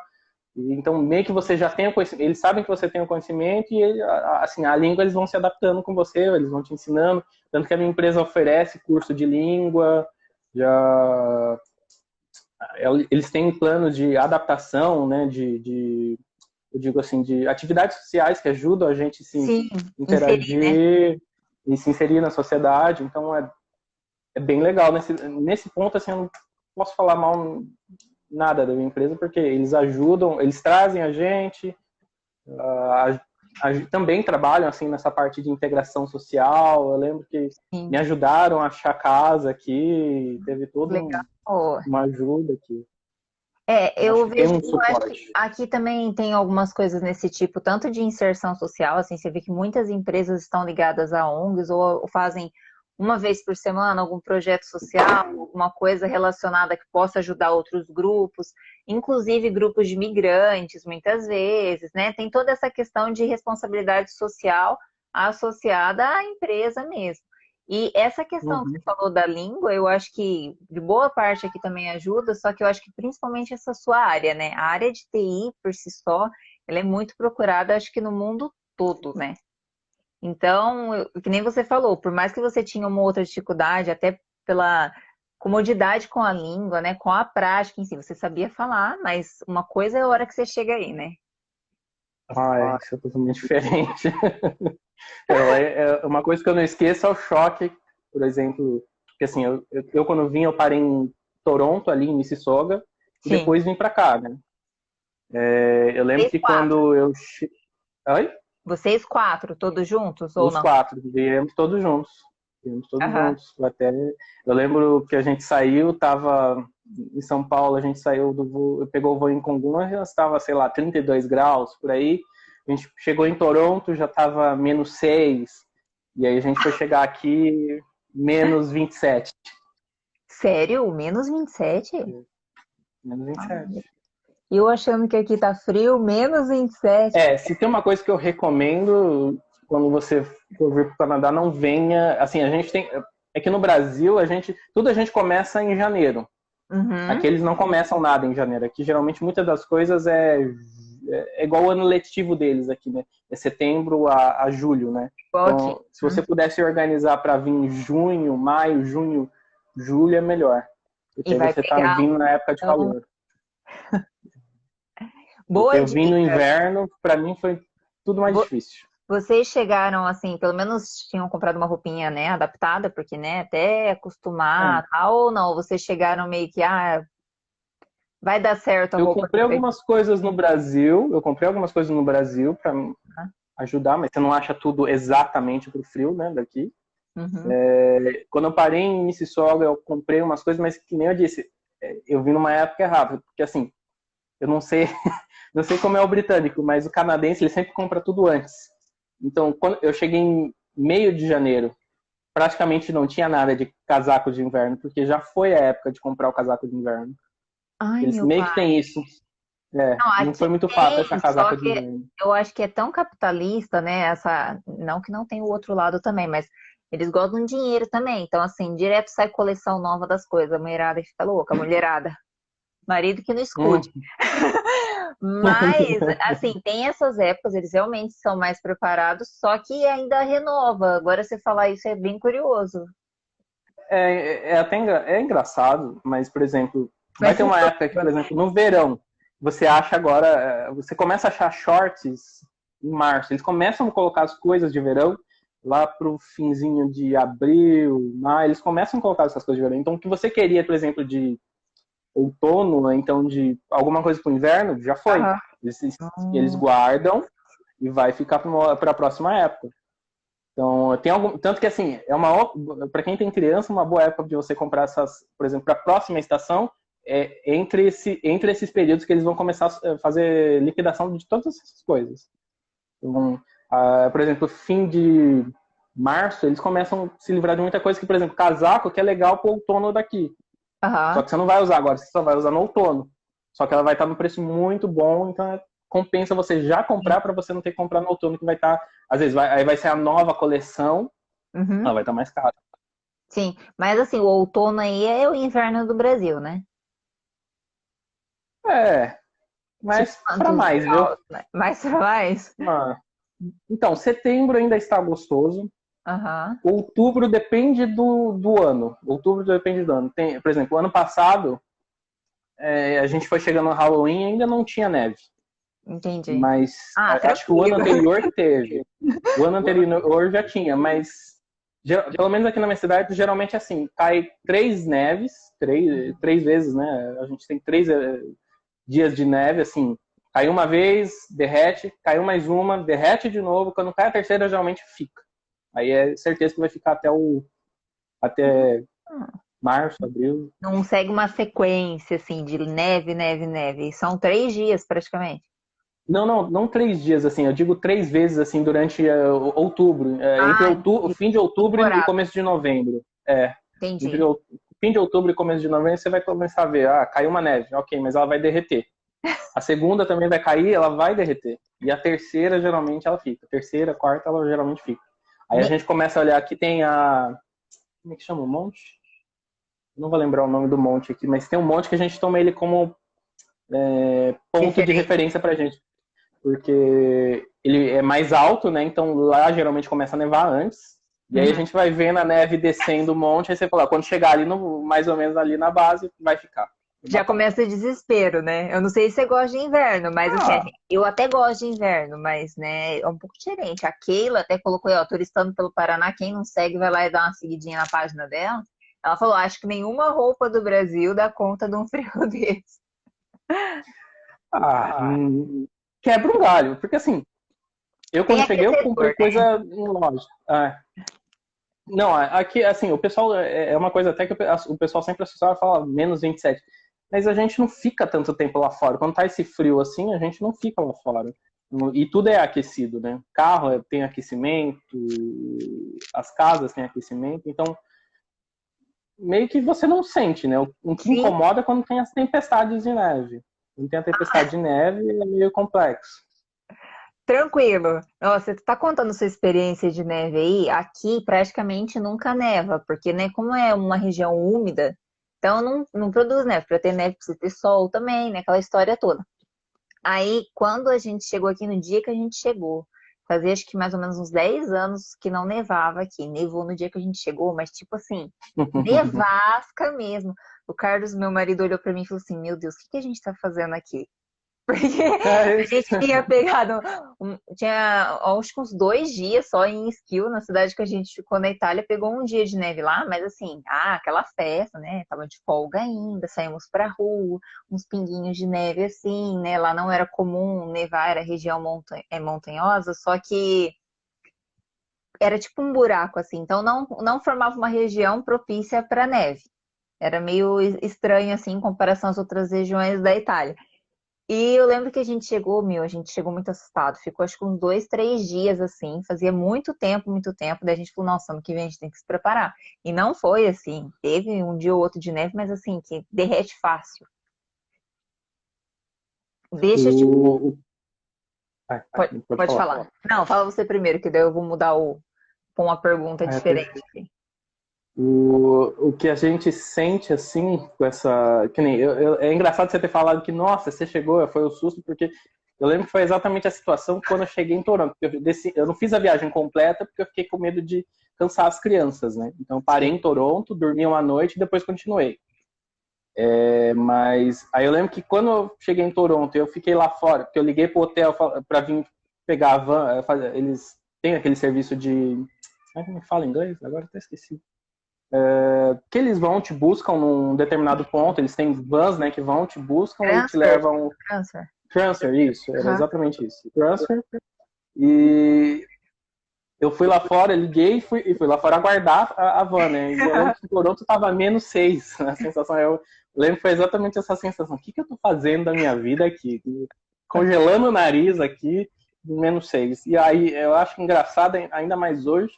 [SPEAKER 2] Então, meio que você já tem o conhecimento, eles sabem que você tem o conhecimento e, assim, a língua eles vão se adaptando com você, eles vão te ensinando. Tanto que a minha empresa oferece curso de língua, já eles têm planos de adaptação, né, eu digo assim, de atividades sociais que ajudam a gente a se
[SPEAKER 1] Sim, inserir, né?
[SPEAKER 2] interagir e se inserir na sociedade. Então, é bem legal. Nesse ponto, assim, eu não posso falar mal nada da minha empresa, porque eles ajudam, eles trazem a gente, também trabalham assim nessa parte de integração social. Eu lembro que
[SPEAKER 1] Sim,
[SPEAKER 2] me ajudaram a achar casa aqui, teve toda
[SPEAKER 1] legal.
[SPEAKER 2] uma ajuda aqui. Eu acho
[SPEAKER 1] Eu
[SPEAKER 2] que tem
[SPEAKER 1] vejo
[SPEAKER 2] um
[SPEAKER 1] que eu acho que
[SPEAKER 2] suporte.
[SPEAKER 1] aqui também tem algumas coisas nesse tipo, tanto de inserção social, assim, você vê que muitas empresas estão ligadas a ONGs ou fazem uma vez por semana algum projeto social, alguma coisa relacionada que possa ajudar outros grupos, inclusive grupos de migrantes, muitas vezes, né? Tem toda essa questão de responsabilidade social associada à empresa mesmo. E essa questão que você
[SPEAKER 2] Uhum.
[SPEAKER 1] falou da língua, eu acho que de boa parte aqui também ajuda, só que eu acho que principalmente essa sua área, né? A área de TI por si só, ela é muito procurada, acho que no mundo todo, né? Então, que nem você falou, por mais que você tinha uma outra dificuldade, até pela comodidade com a língua, né? Com a prática em si, você sabia falar, mas uma coisa é a hora que você chega aí, né?
[SPEAKER 2] Isso é totalmente diferente. Uma coisa que eu não esqueço é o choque, por exemplo, que assim, eu quando vim, eu parei em Toronto, ali em Mississauga, e
[SPEAKER 1] Sim.
[SPEAKER 2] depois vim para cá, né? Eu lembro
[SPEAKER 1] Vocês
[SPEAKER 2] que
[SPEAKER 1] quatro.
[SPEAKER 2] quando eu... Oi?
[SPEAKER 1] Vocês quatro, todos juntos ou
[SPEAKER 2] Os
[SPEAKER 1] não?
[SPEAKER 2] quatro, viemos todos juntos. Viemos todos
[SPEAKER 1] Aham.
[SPEAKER 2] juntos. Eu lembro que a gente saiu, tava em São Paulo, a gente saiu do voo, pegou o voo em Congonhas, estava, sei lá, 32 graus por aí. A gente chegou em Toronto, já estava -6. E aí a gente foi chegar aqui, -27.
[SPEAKER 1] Sério? -27?
[SPEAKER 2] -27.
[SPEAKER 1] E eu achando que aqui tá frio, -27.
[SPEAKER 2] Se tem uma coisa que eu recomendo quando você for vir para o Canadá, não venha. Assim, a gente tem. É que no Brasil, tudo a gente começa em janeiro. Aqui
[SPEAKER 1] Uhum.
[SPEAKER 2] eles não começam nada em janeiro. Aqui, geralmente, muitas das coisas é igual o ano letivo deles aqui, né? É setembro a julho, né?
[SPEAKER 1] Igual aqui.
[SPEAKER 2] Então, se você pudesse organizar para vir em junho, maio, junho, julho, é melhor. Porque
[SPEAKER 1] E
[SPEAKER 2] aí
[SPEAKER 1] vai
[SPEAKER 2] você tá
[SPEAKER 1] pegar
[SPEAKER 2] vindo na época de
[SPEAKER 1] um...
[SPEAKER 2] calor. Porque
[SPEAKER 1] Boa
[SPEAKER 2] eu vim no
[SPEAKER 1] dica.
[SPEAKER 2] inverno, para mim foi tudo mais
[SPEAKER 1] Vo-
[SPEAKER 2] difícil.
[SPEAKER 1] Vocês chegaram assim, pelo menos tinham comprado uma roupinha, né, adaptada, porque, né, até acostumar, tal, ou não? Vocês chegaram meio que, vai dar certo a
[SPEAKER 2] Eu
[SPEAKER 1] roupa que
[SPEAKER 2] comprei
[SPEAKER 1] eu peguei.
[SPEAKER 2] algumas coisas no Brasil, para ajudar, mas você não acha tudo exatamente pro frio, né, daqui.
[SPEAKER 1] Uhum.
[SPEAKER 2] Quando eu parei em Mississauga, eu comprei umas coisas, mas que nem eu disse, eu vim numa época errada, porque assim, eu não sei, não sei como é o britânico, mas o canadense ele sempre compra tudo antes. Então, quando eu cheguei em meio de janeiro, praticamente não tinha nada de casaco de inverno, porque já foi a época de comprar o casaco de inverno.
[SPEAKER 1] Ai,
[SPEAKER 2] Eles
[SPEAKER 1] meu
[SPEAKER 2] meio que
[SPEAKER 1] pai.
[SPEAKER 2] têm isso.
[SPEAKER 1] Não,
[SPEAKER 2] Não
[SPEAKER 1] aqui
[SPEAKER 2] foi muito fácil
[SPEAKER 1] tem,
[SPEAKER 2] achar
[SPEAKER 1] só
[SPEAKER 2] casaco de
[SPEAKER 1] que
[SPEAKER 2] inverno.
[SPEAKER 1] eu acho que é tão capitalista, né? Não que não tem o outro lado também, mas eles gostam de dinheiro também. Então, assim, direto sai coleção nova das coisas. A mulherada fica louca, a mulherada. Marido que não escute.
[SPEAKER 2] Hum.
[SPEAKER 1] Mas, assim, tem essas épocas, eles realmente são mais preparados, só que ainda renova. Agora você falar isso é bem curioso.
[SPEAKER 2] É engraçado, mas, por exemplo, vai
[SPEAKER 1] Mas
[SPEAKER 2] ter uma época que, por exemplo, no verão, você acha agora, você começa a achar shorts em março. Eles começam a colocar as coisas de verão lá pro finzinho de abril, maio, eles começam a colocar essas coisas de verão. Então, o que você queria, por exemplo, de outono, então de alguma coisa para o inverno, já foi.
[SPEAKER 1] aham.
[SPEAKER 2] Eles
[SPEAKER 1] Hum.
[SPEAKER 2] guardam e vai ficar para a próxima época. Então, tem algum, tanto que assim, para quem tem criança, uma boa época de você comprar essas, por exemplo, para a próxima estação, entre esses períodos que eles vão começar a fazer liquidação de todas essas coisas. Então, por exemplo, fim de março, eles começam a se livrar de muita coisa que, por exemplo, casaco, que é legal para o outono daqui. Só
[SPEAKER 1] Aham.
[SPEAKER 2] que você não vai usar agora, você só vai usar no outono. Só que ela vai estar no preço muito bom, então compensa você já comprar para você não ter que comprar no outono, que vai estar, às vezes, aí vai ser a nova coleção, ela
[SPEAKER 1] Uhum.
[SPEAKER 2] vai estar mais cara.
[SPEAKER 1] Sim, mas assim, o outono aí é o inverno do Brasil, né?
[SPEAKER 2] É,
[SPEAKER 1] Tipo,
[SPEAKER 2] mas para
[SPEAKER 1] quantos
[SPEAKER 2] mais, viu?
[SPEAKER 1] graus? Né? Mais pra mais?
[SPEAKER 2] Ah, então, setembro ainda está gostoso.
[SPEAKER 1] Aham.
[SPEAKER 2] Outubro depende do ano. Outubro depende do ano. Por exemplo, ano passado, a gente foi chegando no Halloween e ainda não tinha neve.
[SPEAKER 1] Entendi.
[SPEAKER 2] Mas
[SPEAKER 1] Ah,
[SPEAKER 2] acho que o ano
[SPEAKER 1] tranquilo.
[SPEAKER 2] anterior teve. O ano anterior já tinha, mas Pelo menos aqui na minha cidade, geralmente é assim, cai três neves, três vezes, né? A gente tem três dias de neve, assim, caiu uma vez, derrete, caiu mais uma, derrete de novo, quando cai a terceira, geralmente fica. Aí é certeza que vai ficar até março, abril.
[SPEAKER 1] Não segue uma sequência, assim, de neve, neve, neve. São 3 dias, praticamente.
[SPEAKER 2] Não 3 dias, assim, eu digo 3 vezes, assim, durante outubro, entre
[SPEAKER 1] Ah,
[SPEAKER 2] o fim de outubro e
[SPEAKER 1] temporada.
[SPEAKER 2] começo de novembro. Entre
[SPEAKER 1] Entendi.
[SPEAKER 2] o fim de outubro e começo de novembro, você vai começar a ver, caiu uma neve, ok, mas ela vai derreter. A segunda também vai cair, ela vai derreter. E a terceira, geralmente, ela fica. A terceira, a quarta, ela geralmente fica. Aí a
[SPEAKER 1] Me-
[SPEAKER 2] gente começa a olhar, aqui tem a... Como é que chama o monte? Não vou lembrar o nome do monte aqui, mas tem um monte que a gente toma ele como ponto de
[SPEAKER 1] Referência.
[SPEAKER 2] referência pra gente. Porque ele é mais alto, né? Então lá geralmente começa a nevar antes. E aí a
[SPEAKER 1] Uhum.
[SPEAKER 2] gente vai vendo a neve descendo o monte, aí você fala, quando chegar ali, mais ou menos ali na base, vai ficar.
[SPEAKER 1] Já começa o desespero, né? Eu não sei se você gosta de inverno, mas assim,
[SPEAKER 2] Ah,
[SPEAKER 1] eu até gosto de inverno, mas né, é um pouco diferente. A Keila até colocou aí, ó, turistando pelo Paraná, quem não segue vai lá e dá uma seguidinha na página dela. Ela falou, acho que nenhuma roupa do Brasil dá conta de um frio desse.
[SPEAKER 2] quebra um galho. Porque assim, eu
[SPEAKER 1] Tem
[SPEAKER 2] quando cheguei, eu comprei
[SPEAKER 1] aquecedor, né?
[SPEAKER 2] coisa em loja. Não, aqui, assim, o pessoal, é uma coisa até que o pessoal sempre associava e fala menos 27. Mas a gente não fica tanto tempo lá fora. Quando tá esse frio assim, a gente não fica lá fora. E tudo é aquecido, né? Carro tem aquecimento, as casas têm aquecimento, então meio que você não sente, né? O que
[SPEAKER 1] Sim,
[SPEAKER 2] incomoda é quando tem as tempestades de neve. Quando tem a tempestade de neve, é meio complexo.
[SPEAKER 1] tranquilo. Nossa, você tá contando sua experiência de neve aí? Aqui praticamente nunca neva, porque né, como é uma região úmida, então não produz neve. Para ter neve precisa ter sol também, né? Aquela história toda. Aí, quando a gente chegou aqui, no dia que a gente chegou, fazia acho que mais ou menos uns 10 anos que não nevava aqui. Nevou no dia que a gente chegou, mas tipo assim, nevasca mesmo. O Carlos, meu marido, olhou pra mim e falou assim: Meu Deus, o que que a gente tá fazendo aqui? Porque
[SPEAKER 2] É
[SPEAKER 1] a
[SPEAKER 2] isso.
[SPEAKER 1] gente tinha pegado, tinha acho que uns 2 dias só em Schio, na cidade que a gente ficou na Itália, pegou um dia de neve lá, mas assim, aquela festa, né? Tava de folga ainda, saímos pra rua, uns pinguinhos de neve assim, né? Lá não era comum nevar, era região montanhosa, só que era tipo um buraco assim, então não formava uma região propícia para neve. Era meio estranho assim em comparação às outras regiões da Itália. E eu lembro que a gente chegou muito assustado. Ficou acho que uns 2, 3 dias assim, fazia muito tempo. Daí a gente falou, nossa, ano que vem a gente tem que se preparar. E não foi assim. Teve um dia ou outro de neve, mas assim, que derrete fácil. Deixa tipo.
[SPEAKER 2] O, o, pode
[SPEAKER 1] Pode
[SPEAKER 2] falar.
[SPEAKER 1] falar. Não, fala você primeiro, que daí eu vou mudar com uma pergunta diferente.
[SPEAKER 2] Perfeito. O que a gente sente assim com essa. Que nem, é engraçado você ter falado que, nossa, você chegou, foi o susto, porque eu lembro que foi exatamente a situação quando eu cheguei em Toronto. Eu não fiz a viagem completa porque eu fiquei com medo de cansar as crianças, né? Então eu parei
[SPEAKER 1] Sim.
[SPEAKER 2] em Toronto, dormi uma noite e depois continuei. Mas aí eu lembro que quando eu cheguei em Toronto, eu fiquei lá fora, porque eu liguei pro hotel para vir pegar a van. Eles têm aquele serviço de. Como é que me fala inglês? Agora até esqueci. Que eles vão, te buscam num determinado ponto, eles têm vans, né, que vão, te buscam e te
[SPEAKER 1] Transfer,
[SPEAKER 2] levam.
[SPEAKER 1] transfer.
[SPEAKER 2] Transfer, isso, era
[SPEAKER 1] Aham.
[SPEAKER 2] exatamente isso. Transfer. E eu fui lá fora, liguei e fui lá fora aguardar a van, né? E eu lembro que em Toronto tava -6. A sensação, eu lembro que foi exatamente essa sensação. O que eu tô fazendo da minha vida aqui? Congelando o nariz aqui, -6. E aí eu acho engraçado ainda mais hoje.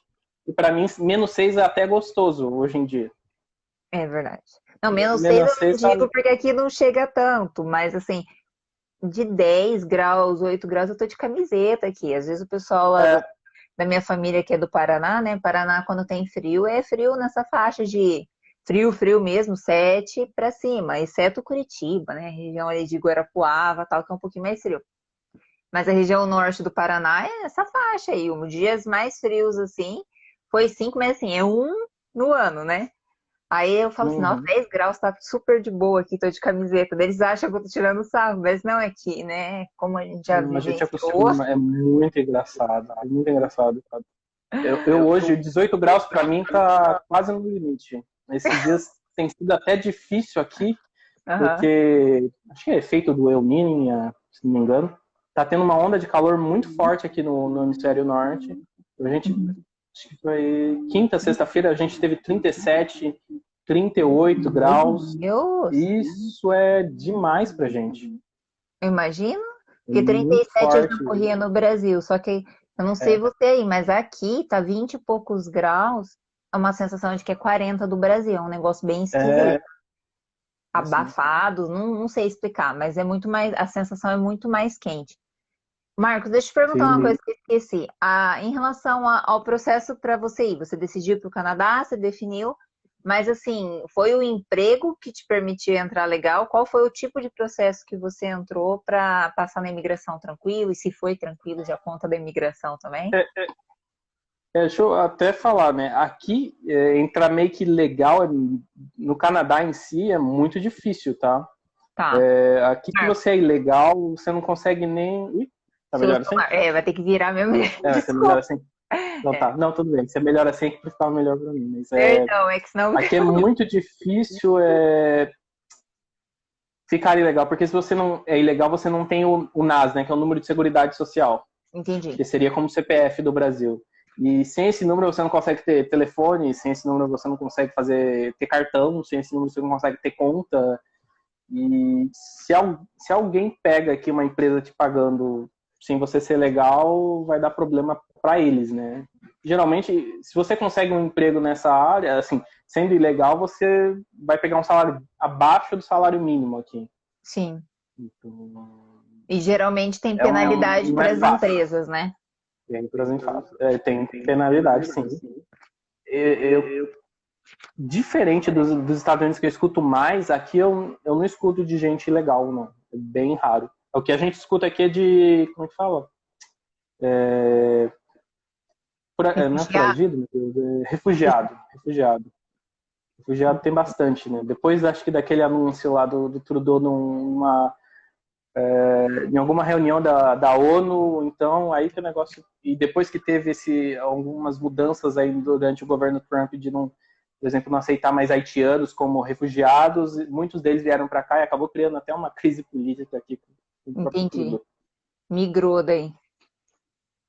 [SPEAKER 2] E para mim, -6 é até gostoso hoje em dia.
[SPEAKER 1] É verdade. Não, -6 eu
[SPEAKER 2] Menos
[SPEAKER 1] não
[SPEAKER 2] seis tá.
[SPEAKER 1] digo porque aqui não chega tanto, mas assim, de 10 graus, 8 graus, eu tô de camiseta aqui. Às vezes o pessoal lá
[SPEAKER 2] É,
[SPEAKER 1] da minha família que é do Paraná, né? Paraná, quando tem frio, é frio nessa faixa de frio, frio mesmo, 7 para cima, exceto Curitiba, né? A região ali de Guarapuava, tal, que é um pouquinho mais frio. Mas a região norte do Paraná é essa faixa aí. Os dias mais frios, assim, foi 5, mas assim, é um no ano, né? Aí eu falo assim, nossa,
[SPEAKER 2] uhum.
[SPEAKER 1] 10 graus, tá super de boa aqui, tô de camiseta. Daí eles acham que eu tô tirando sarro, mas não é que, né? Como a gente já
[SPEAKER 2] A gente
[SPEAKER 1] vivenciou.
[SPEAKER 2] acostuma, é muito engraçado, sabe? Eu hoje, 18 graus para mim tá quase no limite. Esses dias tem sido até difícil aqui,
[SPEAKER 1] Aham.
[SPEAKER 2] porque acho que é efeito do El Niño, se não me engano. Tá tendo uma onda de calor muito forte aqui no hemisfério norte. A gente, acho que foi quinta, sexta-feira, a gente teve 37, 38
[SPEAKER 1] Meu
[SPEAKER 2] graus.
[SPEAKER 1] Deus!
[SPEAKER 2] Isso é demais pra gente.
[SPEAKER 1] Eu imagino.
[SPEAKER 2] É
[SPEAKER 1] Porque
[SPEAKER 2] muito
[SPEAKER 1] 37 eu já
[SPEAKER 2] forte.
[SPEAKER 1] corria no Brasil, só que eu não sei
[SPEAKER 2] É,
[SPEAKER 1] você aí, mas aqui tá 20 e poucos graus, é uma sensação de que é 40 do Brasil, é um negócio bem
[SPEAKER 2] é,
[SPEAKER 1] esquisito.
[SPEAKER 2] assim,
[SPEAKER 1] Abafado, não sei explicar, mas é muito mais, a sensação é muito mais quente. Marcos, deixa eu te perguntar uma
[SPEAKER 2] sim.
[SPEAKER 1] coisa que eu esqueci. Em relação ao processo para você ir, você decidiu para o Canadá, você definiu, mas assim, foi o emprego que te permitiu entrar legal? Qual foi o tipo de processo que você entrou para passar na imigração tranquilo? E se foi tranquilo, já conta da imigração também?
[SPEAKER 2] Deixa eu até falar, né? Aqui, entrar meio que legal no Canadá em si é muito difícil, tá?
[SPEAKER 1] Tá.
[SPEAKER 2] Aqui, se
[SPEAKER 1] Marcos,
[SPEAKER 2] você é ilegal, você não consegue nem. Ih, tá
[SPEAKER 1] se o
[SPEAKER 2] melhor assim?
[SPEAKER 1] celular. Vai ter que virar mesmo.
[SPEAKER 2] Vai ser melhor
[SPEAKER 1] Desculpa.
[SPEAKER 2] assim. Então
[SPEAKER 1] É,
[SPEAKER 2] tá. Não, tudo bem. Se é melhor assim, que ficar melhor pra mim. Mas
[SPEAKER 1] perdão, é que senão.
[SPEAKER 2] aqui é muito difícil ficar ilegal, porque se você não é ilegal, você não tem o NAS, né? Que é o número de seguridade social,
[SPEAKER 1] Entendi.
[SPEAKER 2] que seria como o CPF do Brasil. E sem esse número você não consegue ter telefone, sem esse número você não consegue ter cartão, sem esse número você não consegue ter conta. E se alguém pega aqui uma empresa te pagando sem você ser legal, vai dar problema para eles, né? Geralmente, se você consegue um emprego nessa área, assim, sendo ilegal, você vai pegar um salário abaixo do salário mínimo aqui.
[SPEAKER 1] Sim.
[SPEAKER 2] Então,
[SPEAKER 1] E geralmente tem penalidade
[SPEAKER 2] não
[SPEAKER 1] para
[SPEAKER 2] é
[SPEAKER 1] as
[SPEAKER 2] fácil.
[SPEAKER 1] empresas, né?
[SPEAKER 2] E aí, por exemplo, tem penalidade, sim. Eu, diferente dos Estados Unidos que eu escuto mais, aqui eu não escuto de gente ilegal, não. É bem raro. O que a gente escuta aqui é de, como é que fala? Não é
[SPEAKER 1] Refugiar.
[SPEAKER 2] foragido, meu Deus, refugiado. Refugiado. Refugiado tem bastante, né? Depois, acho que daquele anúncio lá do Trudeau em alguma reunião da ONU, então aí que o negócio. E depois que teve algumas mudanças aí durante o governo Trump de não, por exemplo, não aceitar mais haitianos como refugiados, muitos deles vieram para cá e acabou criando até uma crise política aqui com o próprio
[SPEAKER 1] Entendi.
[SPEAKER 2] Trudeau.
[SPEAKER 1] Migrou daí.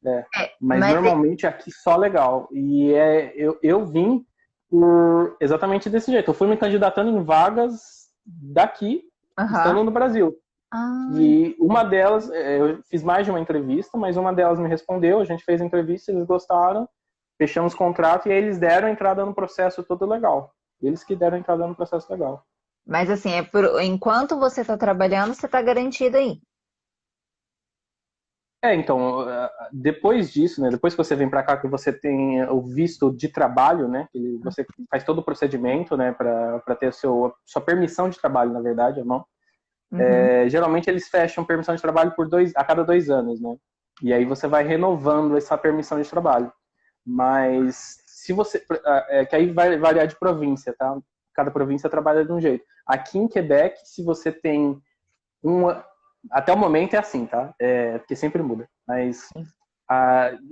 [SPEAKER 2] É.
[SPEAKER 1] É,
[SPEAKER 2] Mas
[SPEAKER 1] mas
[SPEAKER 2] normalmente aqui só legal. E eu vim exatamente desse jeito. Eu fui me candidatando em vagas daqui,
[SPEAKER 1] aham.
[SPEAKER 2] estando no Brasil.
[SPEAKER 1] Ah,
[SPEAKER 2] E uma delas, eu fiz mais de uma entrevista, mas uma delas me respondeu, a gente fez a entrevista, eles gostaram, fechamos o contrato e aí eles deram a entrada no processo todo legal. Eles que deram a entrada no processo legal.
[SPEAKER 1] mas assim, enquanto você está trabalhando, você está garantido aí.
[SPEAKER 2] Então, depois disso, né, depois que você vem para cá, que você tem o visto de trabalho, né, que você faz todo o procedimento, né, para ter sua permissão de trabalho, na verdade, ou não.
[SPEAKER 1] Uhum.
[SPEAKER 2] Geralmente eles fecham permissão de trabalho a cada 2 anos, né? E aí você vai renovando essa permissão de trabalho. Mas se você. Que aí vai variar de província, tá? Cada província trabalha de um jeito. Aqui em Quebec, se você tem uma. Até o momento é assim, tá? Porque sempre muda. Mas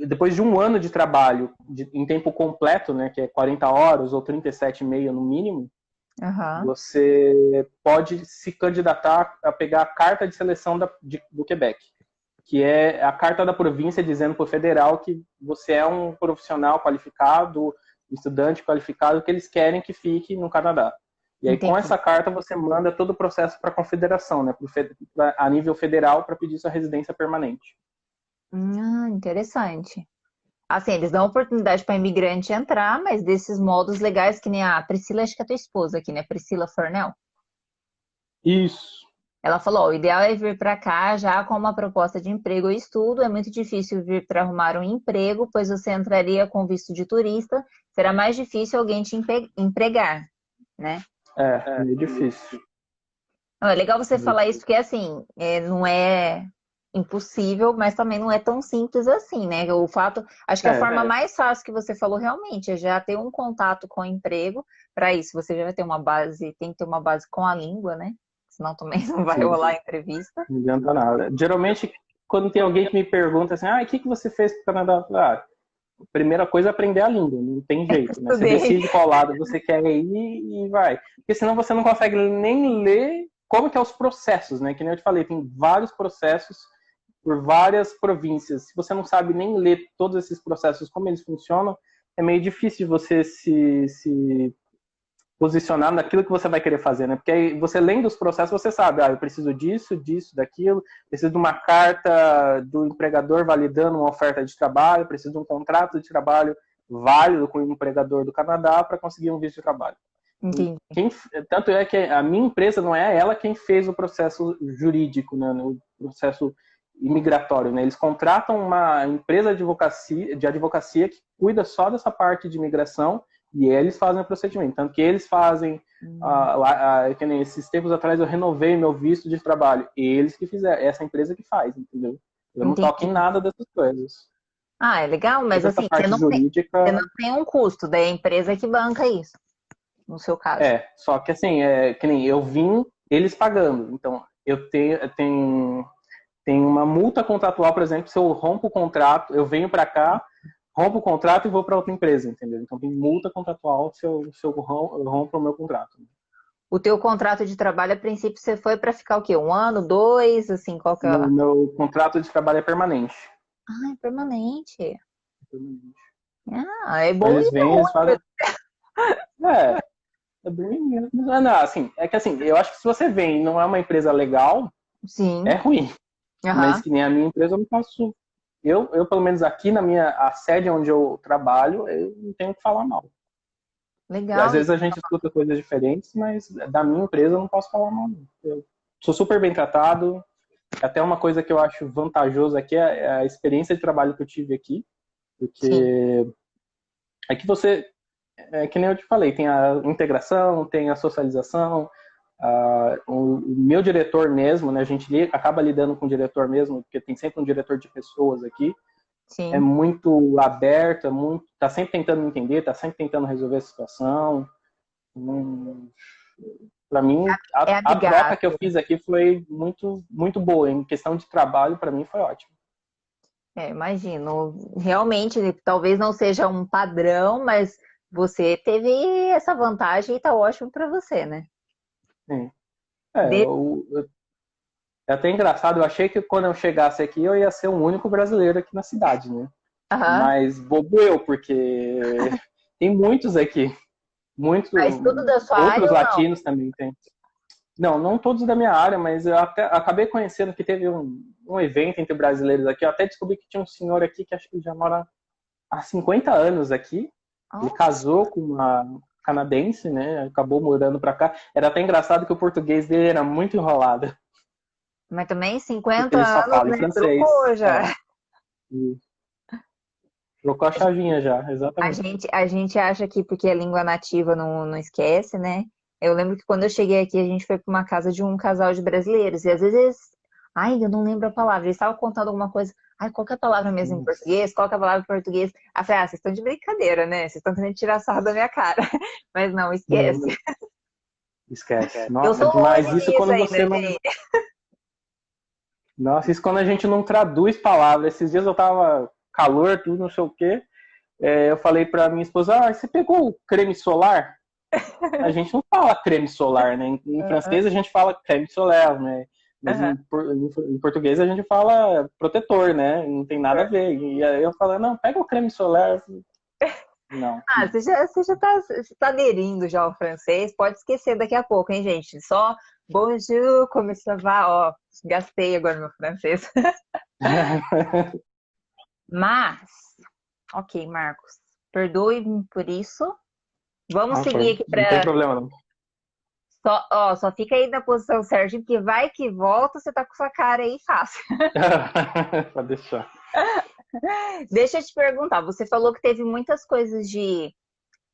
[SPEAKER 2] depois de um ano de trabalho em tempo completo, né? Que é 40 horas ou 37,5 no mínimo,
[SPEAKER 1] Aham.
[SPEAKER 2] você pode se candidatar a pegar a carta de seleção do Quebec, que é a carta da província dizendo para o federal que você é um profissional qualificado, estudante qualificado, que eles querem que fique no Canadá. E aí, com
[SPEAKER 1] Entendi.
[SPEAKER 2] essa carta, você manda todo o processo para a confederação, né, a nível federal, para pedir sua residência permanente.
[SPEAKER 1] Interessante. Assim, eles dão oportunidade para imigrante entrar, mas desses modos legais que nem a Priscila, acho que é a tua esposa aqui, né? Priscila Fornel.
[SPEAKER 2] Isso.
[SPEAKER 1] Ela falou, ó, o ideal é vir para cá já com uma proposta de emprego e estudo. É muito difícil vir para arrumar um emprego, pois você entraria com visto de turista. Será mais difícil alguém te empregar, né?
[SPEAKER 2] É meio difícil.
[SPEAKER 1] Não, é legal você falar isso porque assim, não é impossível, mas também não é tão simples assim, né? O fato, acho que a
[SPEAKER 2] É,
[SPEAKER 1] forma mais fácil que você falou realmente é já ter um contato com o emprego. Para isso, você já vai ter uma base, tem que ter uma base com a língua, né? Senão também não vai
[SPEAKER 2] sim.
[SPEAKER 1] rolar a entrevista.
[SPEAKER 2] Não adianta nada. Geralmente, quando tem alguém que me pergunta assim, o que você fez para o Canadá? primeira coisa é aprender a língua, não tem jeito, né? Você
[SPEAKER 1] Estudei.
[SPEAKER 2] decide qual lado você quer ir e vai. Porque senão você não consegue nem ler como que é os processos, né? Que nem eu te falei, tem vários processos por várias províncias. Se você não sabe nem ler todos esses processos, como eles funcionam, é meio difícil você se posicionar naquilo que você vai querer fazer, né? Porque aí você lendo os processos, você sabe, eu preciso disso, disso, daquilo, preciso de uma carta do empregador validando uma oferta de trabalho, preciso de um contrato de trabalho válido com o empregador do Canadá para conseguir um visto de trabalho.
[SPEAKER 1] Entendi.
[SPEAKER 2] Tanto é que a minha empresa não é ela quem fez o processo jurídico, né? O processo imigratório, né? Eles contratam uma empresa de advocacia que cuida só dessa parte de imigração e eles fazem o procedimento. Tanto que eles fazem, que nem esses tempos atrás eu renovei meu visto de trabalho. Eles que fizeram, essa empresa que faz, entendeu? Eu não toco em nada dessas coisas.
[SPEAKER 1] Ah, é legal, mas
[SPEAKER 2] Toda essa
[SPEAKER 1] assim,
[SPEAKER 2] parte jurídica...
[SPEAKER 1] você não tem um custo, daí a empresa que banca isso, no seu caso.
[SPEAKER 2] Só que assim, que nem eu vim, eles pagando. Então, eu tenho uma multa contratual, por exemplo, se eu rompo o contrato, eu venho para cá, rompo o contrato e vou para outra empresa, entendeu? Então tem multa contratual se eu rompo o meu contrato.
[SPEAKER 1] O teu contrato de trabalho, a princípio, você foi para ficar o quê? 1 ano, 2, assim, qual que é?
[SPEAKER 2] Meu contrato de trabalho é permanente.
[SPEAKER 1] Ah, é permanente.
[SPEAKER 2] Permanente.
[SPEAKER 1] Ah, é
[SPEAKER 2] Então,
[SPEAKER 1] bom
[SPEAKER 2] eles
[SPEAKER 1] e
[SPEAKER 2] vêm,
[SPEAKER 1] ruim.
[SPEAKER 2] eles fazem... É bem... Não, assim, é que assim, eu acho que se você vem e não é uma empresa legal, é
[SPEAKER 1] Sim.
[SPEAKER 2] ruim. Mas que nem a minha empresa, eu não posso... Eu, pelo menos aqui a sede onde eu trabalho, eu não tenho que falar mal. Às
[SPEAKER 1] Legal.
[SPEAKER 2] vezes a gente escuta coisas diferentes, mas da minha empresa eu não posso falar mal. Eu sou super bem tratado. Até uma coisa que eu acho vantajoso aqui é a experiência de trabalho que eu tive aqui.
[SPEAKER 1] Sim.
[SPEAKER 2] Porque aqui você, que nem eu te falei, tem a integração, tem a socialização. O meu diretor mesmo, né, a gente acaba lidando com o diretor mesmo, porque tem sempre um diretor de pessoas aqui.
[SPEAKER 1] Sim.
[SPEAKER 2] É muito aberto, tá sempre tentando entender, tá sempre tentando resolver a situação. Para mim,
[SPEAKER 1] É
[SPEAKER 2] a troca que eu
[SPEAKER 1] amigável.
[SPEAKER 2] fiz aqui foi muito, muito boa. Em questão de trabalho, para mim foi ótimo.
[SPEAKER 1] Imagino. Realmente, talvez não seja um padrão, mas você teve essa vantagem e tá ótimo para você, né?
[SPEAKER 2] Sim.
[SPEAKER 1] De...
[SPEAKER 2] É até engraçado, eu achei que quando eu chegasse aqui eu ia ser o único brasileiro aqui na cidade, né?
[SPEAKER 1] Aham.
[SPEAKER 2] Mas bobo eu, porque tem muitos aqui. Muitos
[SPEAKER 1] Mas tudo da sua
[SPEAKER 2] outros
[SPEAKER 1] área ou não?
[SPEAKER 2] latinos também tem. Não todos da minha área, mas eu até acabei conhecendo que teve um evento entre brasileiros aqui. Eu até descobri que tinha um senhor aqui que acho que já mora há 50 anos aqui. Ele
[SPEAKER 1] Nossa,
[SPEAKER 2] casou com uma canadense, né? Acabou mudando para cá. Era até engraçado que o português dele era muito enrolado,
[SPEAKER 1] mas também
[SPEAKER 2] porque
[SPEAKER 1] 50
[SPEAKER 2] ele só
[SPEAKER 1] anos,
[SPEAKER 2] fala em
[SPEAKER 1] né?
[SPEAKER 2] francês.
[SPEAKER 1] Trocou já.
[SPEAKER 2] E trocou a chavinha já,
[SPEAKER 1] A
[SPEAKER 2] exatamente.
[SPEAKER 1] gente, a gente acha que porque é língua nativa não esquece, né? Eu lembro que quando eu cheguei aqui, a gente foi para uma casa de um casal de brasileiros. E às vezes, ai, eu não lembro a palavra. Eles estavam contando alguma coisa. Ai, qual que é a palavra mesmo em português? Qual que é a palavra em português? Aí eu falei, vocês estão de brincadeira, né? Vocês estão querendo tirar sarro da minha cara. Mas não, esquece.
[SPEAKER 2] Não, esquece.
[SPEAKER 1] Eu
[SPEAKER 2] Nossa,
[SPEAKER 1] sou ruim
[SPEAKER 2] demais. Isso
[SPEAKER 1] nisso
[SPEAKER 2] quando
[SPEAKER 1] ainda,
[SPEAKER 2] você não.
[SPEAKER 1] gente.
[SPEAKER 2] Nossa, isso quando a gente não traduz palavras. Esses dias eu tava calor, tudo, não sei o quê. Eu falei pra minha esposa, você pegou o creme solar? A gente não fala creme solar, né? Em francês a gente fala creme solaire, né? Mas
[SPEAKER 1] Aham.
[SPEAKER 2] em português a gente fala protetor, né? Não tem nada a ver. E aí eu falei, não, pega o creme solar. Não.
[SPEAKER 1] Ah, você tá aderindo já ao francês. Pode esquecer daqui a pouco, hein, gente? Só bonjour, como ça va? Ó, gastei agora meu francês. Mas, ok, Marcos, perdoe-me por isso. Vamos
[SPEAKER 2] Não,
[SPEAKER 1] seguir aqui
[SPEAKER 2] não tem
[SPEAKER 1] para
[SPEAKER 2] problema, não.
[SPEAKER 1] só fica aí na posição certinha, porque vai que volta, você tá com sua cara aí fácil.
[SPEAKER 2] Pode deixar.
[SPEAKER 1] Deixa eu te perguntar, você falou que teve muitas coisas de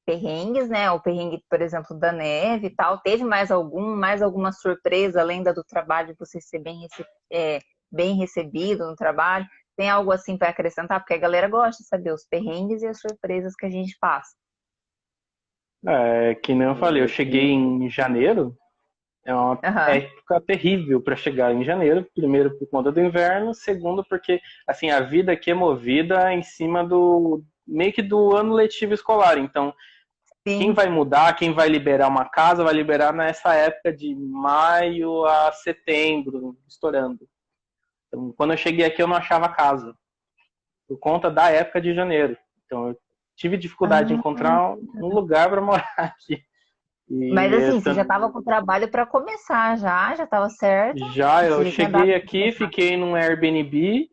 [SPEAKER 1] perrengues, né? O perrengue, por exemplo, da neve e tal. Teve mais alguma surpresa além da do trabalho, você ser bem recebido no trabalho? Tem algo assim para acrescentar? Porque a galera gosta de saber os perrengues e as surpresas que a gente passa.
[SPEAKER 2] Que nem eu falei, eu cheguei em janeiro, é uma
[SPEAKER 1] Aham.
[SPEAKER 2] época terrível para chegar em janeiro. Primeiro por conta do inverno, segundo porque assim a vida aqui é movida em cima meio que do ano letivo escolar. Então, quem
[SPEAKER 1] Sim.
[SPEAKER 2] vai mudar, quem vai liberar uma casa, vai liberar nessa época de maio a setembro, estourando. Então, quando eu cheguei aqui, eu não achava casa, por conta da época de janeiro. Então, eu tive dificuldade de
[SPEAKER 1] Ah,
[SPEAKER 2] encontrar um lugar para morar aqui.
[SPEAKER 1] mas
[SPEAKER 2] E
[SPEAKER 1] assim, você já estava com o trabalho para começar, já estava certo.
[SPEAKER 2] já eu
[SPEAKER 1] Você já tinha dado
[SPEAKER 2] cheguei
[SPEAKER 1] para
[SPEAKER 2] aqui,
[SPEAKER 1] começar.
[SPEAKER 2] fiquei num Airbnb.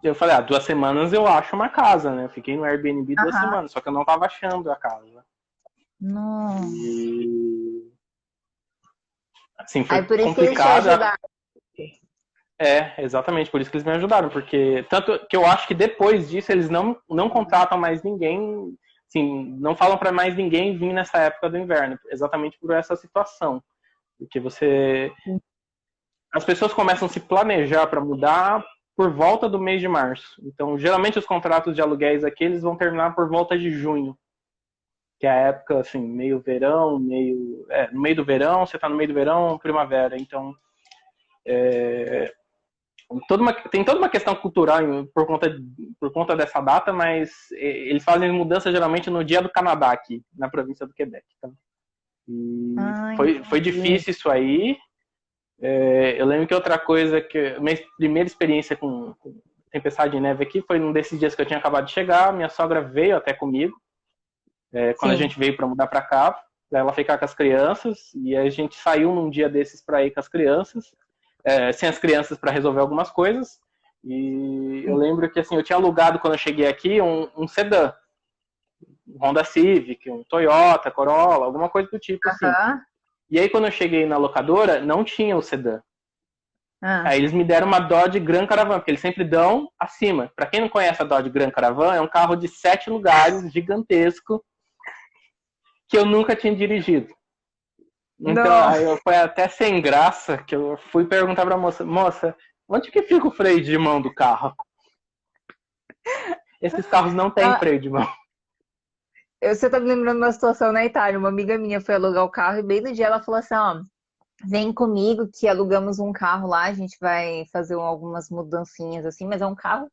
[SPEAKER 2] Eu falei, 2 semanas eu acho uma casa, né? Eu fiquei no Airbnb 2 semanas, só que eu não tava achando a casa.
[SPEAKER 1] Nossa.
[SPEAKER 2] E assim, foi
[SPEAKER 1] Aí por isso que eles te
[SPEAKER 2] complicada.
[SPEAKER 1] ajudaram.
[SPEAKER 2] Exatamente, por isso que eles me ajudaram, porque tanto que eu acho que depois disso eles não contratam mais ninguém, assim, não falam para mais ninguém vir nessa época do inverno, exatamente por essa situação, porque as pessoas começam a se planejar para mudar por volta do mês de março. Então, geralmente os contratos de aluguéis aqui eles vão terminar por volta de junho, que é a época assim, meio verão, no meio do verão, você está no meio do verão, primavera, então tem toda uma questão cultural por conta dessa data, mas eles fazem mudança geralmente no dia do Canadá aqui, na província do Quebec. Tá? E
[SPEAKER 1] Ah,
[SPEAKER 2] foi
[SPEAKER 1] entendi.
[SPEAKER 2] difícil isso aí. Eu lembro que outra coisa, que minha primeira experiência com tempestade de neve aqui foi num desses dias que eu tinha acabado de chegar, minha sogra veio até comigo, quando a
[SPEAKER 1] Sim.
[SPEAKER 2] gente veio para mudar para cá, pra ela ficar com as crianças, e a gente saiu num dia desses para ir com as crianças, sem as crianças para resolver algumas coisas. E eu lembro que assim, eu tinha alugado quando eu cheguei aqui um sedã, um Honda Civic, um Toyota, Corolla, alguma coisa do tipo assim.
[SPEAKER 1] Aham.
[SPEAKER 2] E aí quando eu cheguei na locadora, não tinha o sedã.
[SPEAKER 1] Ah.
[SPEAKER 2] Aí eles me deram uma Dodge Grand Caravan, porque eles sempre dão acima. Para quem não conhece a Dodge Grand Caravan, é um carro de 7 lugares, gigantesco, que eu nunca tinha dirigido. Então,
[SPEAKER 1] Não.
[SPEAKER 2] aí foi até sem graça que eu fui perguntar pra moça, onde que fica o freio de mão do carro? Esses carros não têm
[SPEAKER 1] Ah,
[SPEAKER 2] freio de mão.
[SPEAKER 1] você tá me lembrando de uma situação na Itália. Uma amiga minha foi alugar o carro e bem no dia ela falou assim, ó, vem comigo que alugamos um carro lá, a gente vai fazer algumas mudancinhas assim, mas é um carro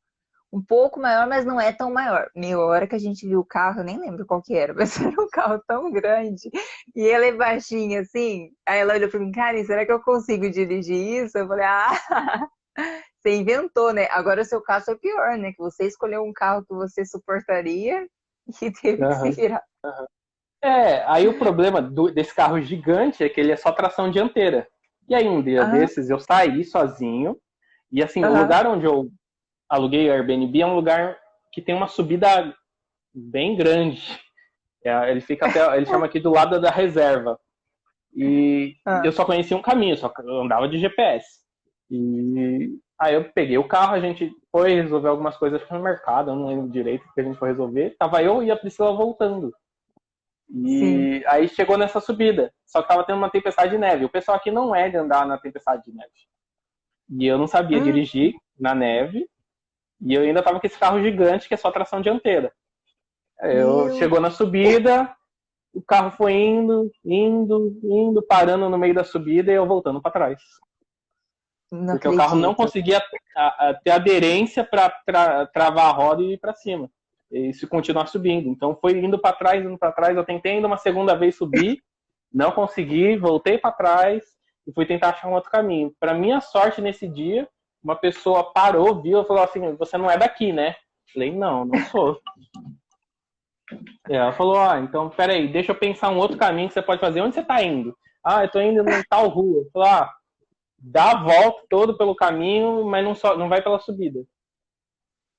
[SPEAKER 1] um pouco maior, mas não é tão maior. Meu, a hora que a gente viu o carro, eu nem lembro qual que era, mas era um carro tão grande. E ele é baixinho assim. Aí ela olhou pra mim, cara, será que eu consigo dirigir isso? Eu falei, você inventou, né? Agora o seu caso é pior, né? Que você escolheu um carro que você suportaria e teve que se
[SPEAKER 2] Uhum.
[SPEAKER 1] virar.
[SPEAKER 2] Aí o problema desse carro gigante é que ele é só tração dianteira. E aí um dia
[SPEAKER 1] Aham,
[SPEAKER 2] desses eu saí sozinho, e assim, o
[SPEAKER 1] aham.
[SPEAKER 2] lugar onde eu aluguei o Airbnb é um lugar que tem uma subida bem grande. Ele fica até, ele chama aqui do lado da reserva. E eu
[SPEAKER 1] Ah.
[SPEAKER 2] só conhecia um caminho, só que eu andava de GPS. E aí eu peguei o carro, a gente foi resolver algumas coisas no mercado, eu não lembro direito o que a gente foi resolver. Tava eu e a Priscila voltando.
[SPEAKER 1] Sim.
[SPEAKER 2] E aí chegou nessa subida, só que tava tendo uma tempestade de neve. O pessoal aqui não é de andar na tempestade de neve. E eu não sabia
[SPEAKER 1] Hum,
[SPEAKER 2] dirigir na neve, e eu ainda tava com esse carro gigante que é só tração dianteira. Eu
[SPEAKER 1] meu,
[SPEAKER 2] chegou na subida, o carro foi indo, parando no meio da subida e eu voltando para trás.
[SPEAKER 1] não
[SPEAKER 2] Porque o carro não
[SPEAKER 1] acredito.
[SPEAKER 2] conseguia ter aderência para travar a roda e ir para cima. E se continuar subindo. Então foi indo para trás, indo para trás. Eu tentei ainda uma segunda vez subir, não consegui, voltei para trás e fui tentar achar um outro caminho. Para minha sorte, nesse dia, uma pessoa parou, viu e falou assim: Você não é daqui, né? Falei: Não, não sou. Ela falou: então peraí, deixa eu pensar um outro caminho que você pode fazer. Onde você está indo? Eu tô indo em tal rua. Eu falei: dá a volta todo pelo caminho, mas não vai pela subida.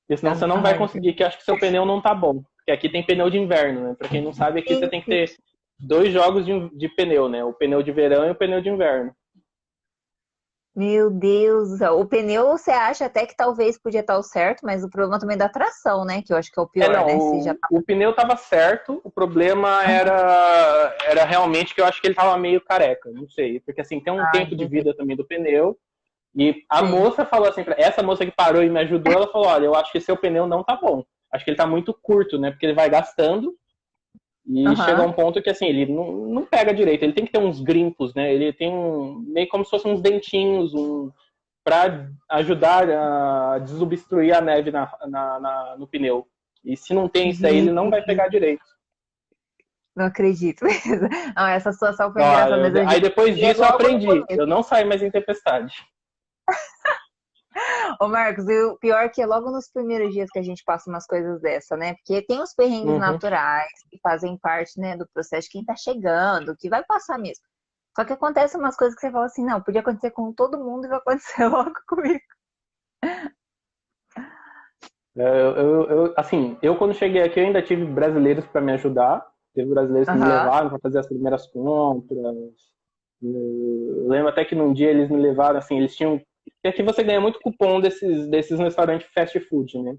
[SPEAKER 2] Porque senão você não vai
[SPEAKER 1] Ai,
[SPEAKER 2] conseguir, que eu acho que seu pneu não tá bom. Porque aqui tem pneu de inverno, né? Pra quem não sabe, aqui você
[SPEAKER 1] sim,
[SPEAKER 2] tem que
[SPEAKER 1] sim.
[SPEAKER 2] ter 2 jogos de pneu, né? O pneu de verão e o pneu de inverno.
[SPEAKER 1] Meu Deus do céu. O pneu você acha até que talvez podia estar o certo, mas o problema também é da tração, né? Que eu acho que é o pior,
[SPEAKER 2] Não,
[SPEAKER 1] né? Se já
[SPEAKER 2] o pneu tava certo, o problema era realmente que eu acho que ele tava meio careca, não sei. Porque assim, tem um tempo de
[SPEAKER 1] entendi.
[SPEAKER 2] vida também do pneu. E a
[SPEAKER 1] Sim.
[SPEAKER 2] moça falou assim, essa moça que parou e me ajudou, ela falou: Olha, eu acho que seu pneu não tá bom. Acho que ele tá muito curto, né? Porque ele vai gastando e chega a um
[SPEAKER 1] Aham.
[SPEAKER 2] ponto que assim, ele não pega direito. Ele tem que ter uns grimpos, né? Ele tem meio como se fossem uns dentinhos, para ajudar a desobstruir a neve no pneu. E se não tem isso aí, ele não vai pegar direito.
[SPEAKER 1] Não acredito mesmo. Não, essa situação foi
[SPEAKER 2] Ó,
[SPEAKER 1] engraçada mesmo.
[SPEAKER 2] aí depois disso eu
[SPEAKER 1] Logo no
[SPEAKER 2] aprendi.
[SPEAKER 1] começo.
[SPEAKER 2] Eu não saio mais em tempestade.
[SPEAKER 1] Ô, Marcos, e o pior é que é logo nos primeiros dias que a gente passa umas coisas dessa, né? Porque tem os perrengues
[SPEAKER 2] Uhum.
[SPEAKER 1] naturais que fazem parte, né, do processo de quem tá chegando, que vai passar mesmo. Só que acontecem umas coisas que você fala assim, não, podia acontecer com todo mundo e vai acontecer logo comigo.
[SPEAKER 2] Assim, eu quando cheguei aqui eu ainda tive brasileiros para me ajudar. Teve brasileiros que me
[SPEAKER 1] Aham,
[SPEAKER 2] levaram para fazer as primeiras compras. Eu lembro até que num dia eles me levaram, assim, eles tinham. Porque aqui você ganha muito cupom desses restaurantes fast food, né?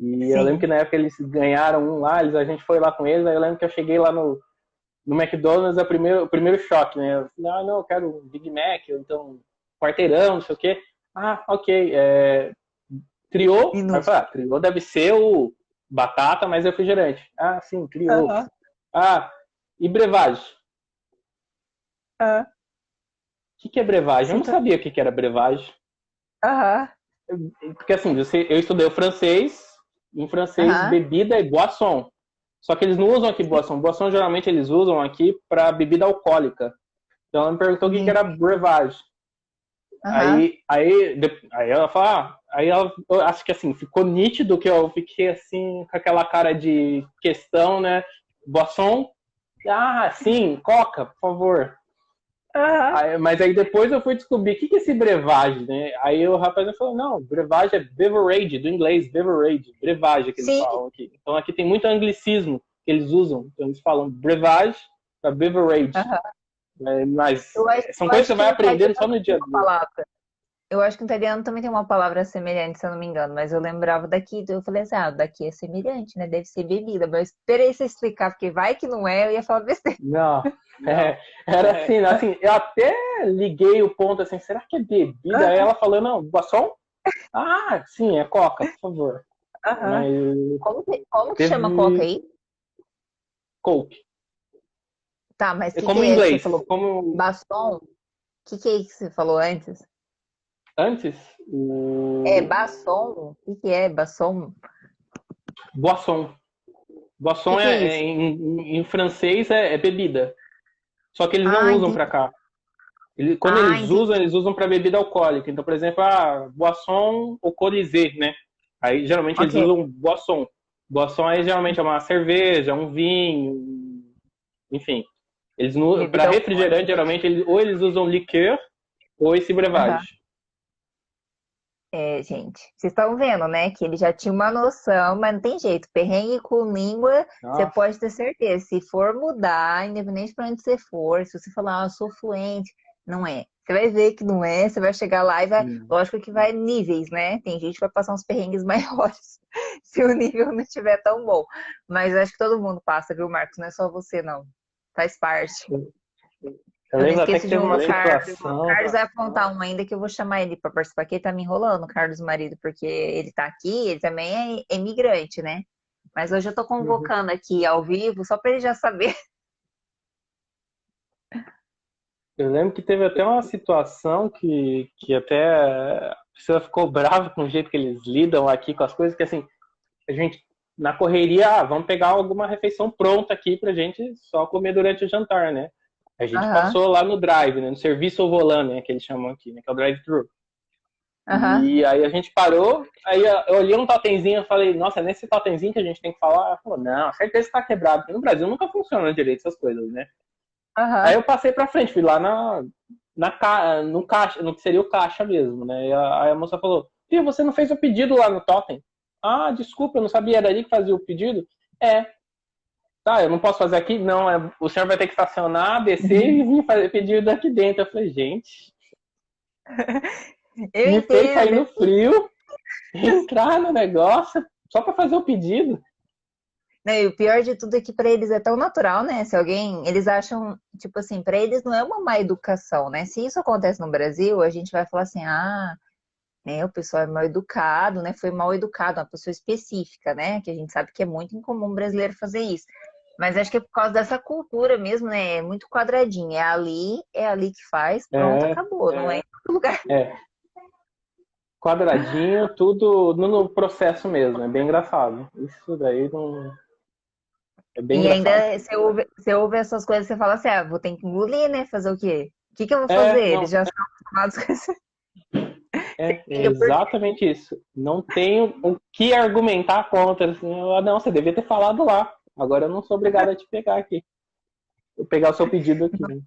[SPEAKER 2] E eu lembro que
[SPEAKER 1] sim.
[SPEAKER 2] na época eles ganharam um lá, a gente foi lá com eles, aí eu lembro que eu cheguei lá no McDonald's, o primeiro choque, né? Eu falei, não, eu quero um Big Mac, ou então quarteirão, não sei o quê. Ah, ok. Criou, aí eu
[SPEAKER 1] Minúsculo.
[SPEAKER 2] falei, criou deve ser o batata mais refrigerante. Ah, sim, criou.
[SPEAKER 1] Aham,
[SPEAKER 2] Ah, e brevagem?
[SPEAKER 1] aham.
[SPEAKER 2] O que é brevagem? Eu não
[SPEAKER 1] Cita-
[SPEAKER 2] sabia o que era brevagem.
[SPEAKER 1] Aham,
[SPEAKER 2] Porque assim, eu estudei o francês, em francês,
[SPEAKER 1] aham.
[SPEAKER 2] bebida é boisson. Só que eles não usam aqui boisson. Boisson geralmente eles usam aqui para bebida alcoólica. Então ela me perguntou o que era
[SPEAKER 1] Entendi.
[SPEAKER 2] brevagem.
[SPEAKER 1] Aham.
[SPEAKER 2] Aí ela fala, aí ela, eu acho que assim, ficou nítido que eu fiquei assim, com aquela cara de questão, né? Boisson? Ah, sim, coca, por favor.
[SPEAKER 1] Aham.
[SPEAKER 2] Mas aí depois eu fui descobrir o que é esse brevage, né? Aí o rapaz falou, não, brevage é beverage, do inglês, beverage, brevage que eles
[SPEAKER 1] Sim.
[SPEAKER 2] falam aqui. Então aqui tem muito anglicismo que eles usam. Então eles falam brevage para beverage.
[SPEAKER 1] Aham.
[SPEAKER 2] Mas
[SPEAKER 1] Eu acho,
[SPEAKER 2] são
[SPEAKER 1] eu
[SPEAKER 2] coisas que
[SPEAKER 1] acho
[SPEAKER 2] você
[SPEAKER 1] que
[SPEAKER 2] vai
[SPEAKER 1] no
[SPEAKER 2] aprendendo
[SPEAKER 1] italiano
[SPEAKER 2] só no
[SPEAKER 1] tem
[SPEAKER 2] dia a
[SPEAKER 1] uma
[SPEAKER 2] dia.
[SPEAKER 1] palavra. Eu acho que no italiano também tem uma palavra semelhante, se eu não me engano, mas eu lembrava daqui, então eu falei assim, ah, daqui é semelhante, né? Deve ser bebida, mas eu esperei você explicar, porque vai que não é, eu ia falar besteira.
[SPEAKER 2] Não, era assim, eu até liguei o ponto assim, será que é bebida? Aí
[SPEAKER 1] Aham,
[SPEAKER 2] ela falou, não, boisson? Ah, sim, é coca, por favor.
[SPEAKER 1] aham.
[SPEAKER 2] Mas
[SPEAKER 1] Como que chama coca
[SPEAKER 2] teve
[SPEAKER 1] aí?
[SPEAKER 2] coke.
[SPEAKER 1] Tá, mas o
[SPEAKER 2] É
[SPEAKER 1] que que
[SPEAKER 2] como em
[SPEAKER 1] é que você
[SPEAKER 2] inglês,
[SPEAKER 1] falou?
[SPEAKER 2] como
[SPEAKER 1] Baston? O que é que você falou antes?
[SPEAKER 2] antes,
[SPEAKER 1] É
[SPEAKER 2] o
[SPEAKER 1] basson? O que é basson?
[SPEAKER 2] boisson.
[SPEAKER 1] O
[SPEAKER 2] Boisson
[SPEAKER 1] que é isso?
[SPEAKER 2] em francês é bebida. Só que eles não
[SPEAKER 1] Ah,
[SPEAKER 2] usam
[SPEAKER 1] entendi.
[SPEAKER 2] pra cá. Quando
[SPEAKER 1] Ah, entendi.
[SPEAKER 2] eles usam para bebida alcoólica. Então, por exemplo, boisson alcoolisée, né? Aí geralmente eles
[SPEAKER 1] Ok.
[SPEAKER 2] usam boisson. Boisson aí geralmente é uma cerveja, um vinho, enfim. Eles para
[SPEAKER 1] Bebida alcoólica.
[SPEAKER 2] refrigerante geralmente ou eles usam liqueur ou esse
[SPEAKER 1] Aham.
[SPEAKER 2] breuvage.
[SPEAKER 1] É, gente, vocês estão vendo, né? Que ele já tinha uma noção, mas não tem jeito. Perrengue com língua, você
[SPEAKER 2] Nossa.
[SPEAKER 1] pode ter certeza. Se for mudar, independente para onde você for, se você falar, ah, eu sou fluente, não é. Você vai ver que não é, você vai chegar lá e vai. Lógico que vai níveis, né? Tem gente que vai passar uns perrengues maiores se o nível não estiver tão bom. Mas eu acho que todo mundo passa, viu, Marcos? Não é só você, não. Faz parte.
[SPEAKER 2] Eu
[SPEAKER 1] Eu não
[SPEAKER 2] lembro até
[SPEAKER 1] esqueço
[SPEAKER 2] que
[SPEAKER 1] de
[SPEAKER 2] teve
[SPEAKER 1] um
[SPEAKER 2] uma
[SPEAKER 1] do Carlos. O
[SPEAKER 2] situação.
[SPEAKER 1] Carlos vai apontar um ainda que eu vou chamar ele para participar, que ele tá me enrolando, o Carlos marido, porque ele tá aqui, ele também é imigrante, né? Mas hoje eu tô
[SPEAKER 2] Uhum.
[SPEAKER 1] convocando aqui ao vivo, só para ele já saber.
[SPEAKER 2] Eu lembro que teve até uma situação que até a pessoa ficou brava com o jeito que eles lidam aqui com as coisas, que assim, a gente, na correria, vamos pegar alguma refeição pronta aqui pra gente só comer durante o jantar, né? A gente
[SPEAKER 1] Aham,
[SPEAKER 2] passou lá no drive, né, no serviço ao volante, né, que eles chamam aqui, né, que é o drive-thru.
[SPEAKER 1] aham.
[SPEAKER 2] E aí a gente parou, aí eu olhei um totemzinho e falei, nossa, é nesse totemzinho que a gente tem que falar? Ela falou, não, certeza que tá quebrado, porque no Brasil nunca funciona direito essas coisas, né? Aí
[SPEAKER 1] Aham.
[SPEAKER 2] eu passei pra frente, fui lá no caixa, no que seria o caixa mesmo, né? Aí a moça falou, Fih, você não fez o pedido lá no totem? Ah, desculpa, eu não sabia, era ali que fazia o pedido? É, tá, eu não posso fazer aqui? Não, o senhor vai ter que estacionar, descer e vir fazer pedido aqui dentro. Eu falei, gente,
[SPEAKER 1] Eu
[SPEAKER 2] me fez sair
[SPEAKER 1] entendo.
[SPEAKER 2] no frio, entrar no negócio, só pra fazer o pedido.
[SPEAKER 1] Não, e o pior de tudo é que para eles é tão natural, né? Se alguém, eles acham, tipo assim, para eles não é uma má educação, né? Se isso acontece no Brasil, a gente vai falar assim, ah, né? O pessoal é mal educado, né? Foi mal educado, uma pessoa específica, né? Que a gente sabe que é muito incomum o brasileiro fazer isso. Mas acho que é por causa dessa cultura mesmo, né? É muito quadradinho. É ali que faz, pronto,
[SPEAKER 2] É,
[SPEAKER 1] acabou. Não é em outro lugar.
[SPEAKER 2] é. quadradinho, tudo no processo mesmo. É bem engraçado. Isso daí não... é bem
[SPEAKER 1] E
[SPEAKER 2] engraçado.
[SPEAKER 1] ainda você ouve essas coisas e você fala assim, vou ter que engolir, né? Fazer o quê? O que que eu vou fazer?
[SPEAKER 2] Não,
[SPEAKER 1] Eles já estão acostumados com isso.
[SPEAKER 2] é exatamente isso. Não tenho o que argumentar contra. Assim, não, você devia ter falado lá. Agora eu não sou obrigado a te pegar aqui. Vou pegar o seu pedido aqui. Né?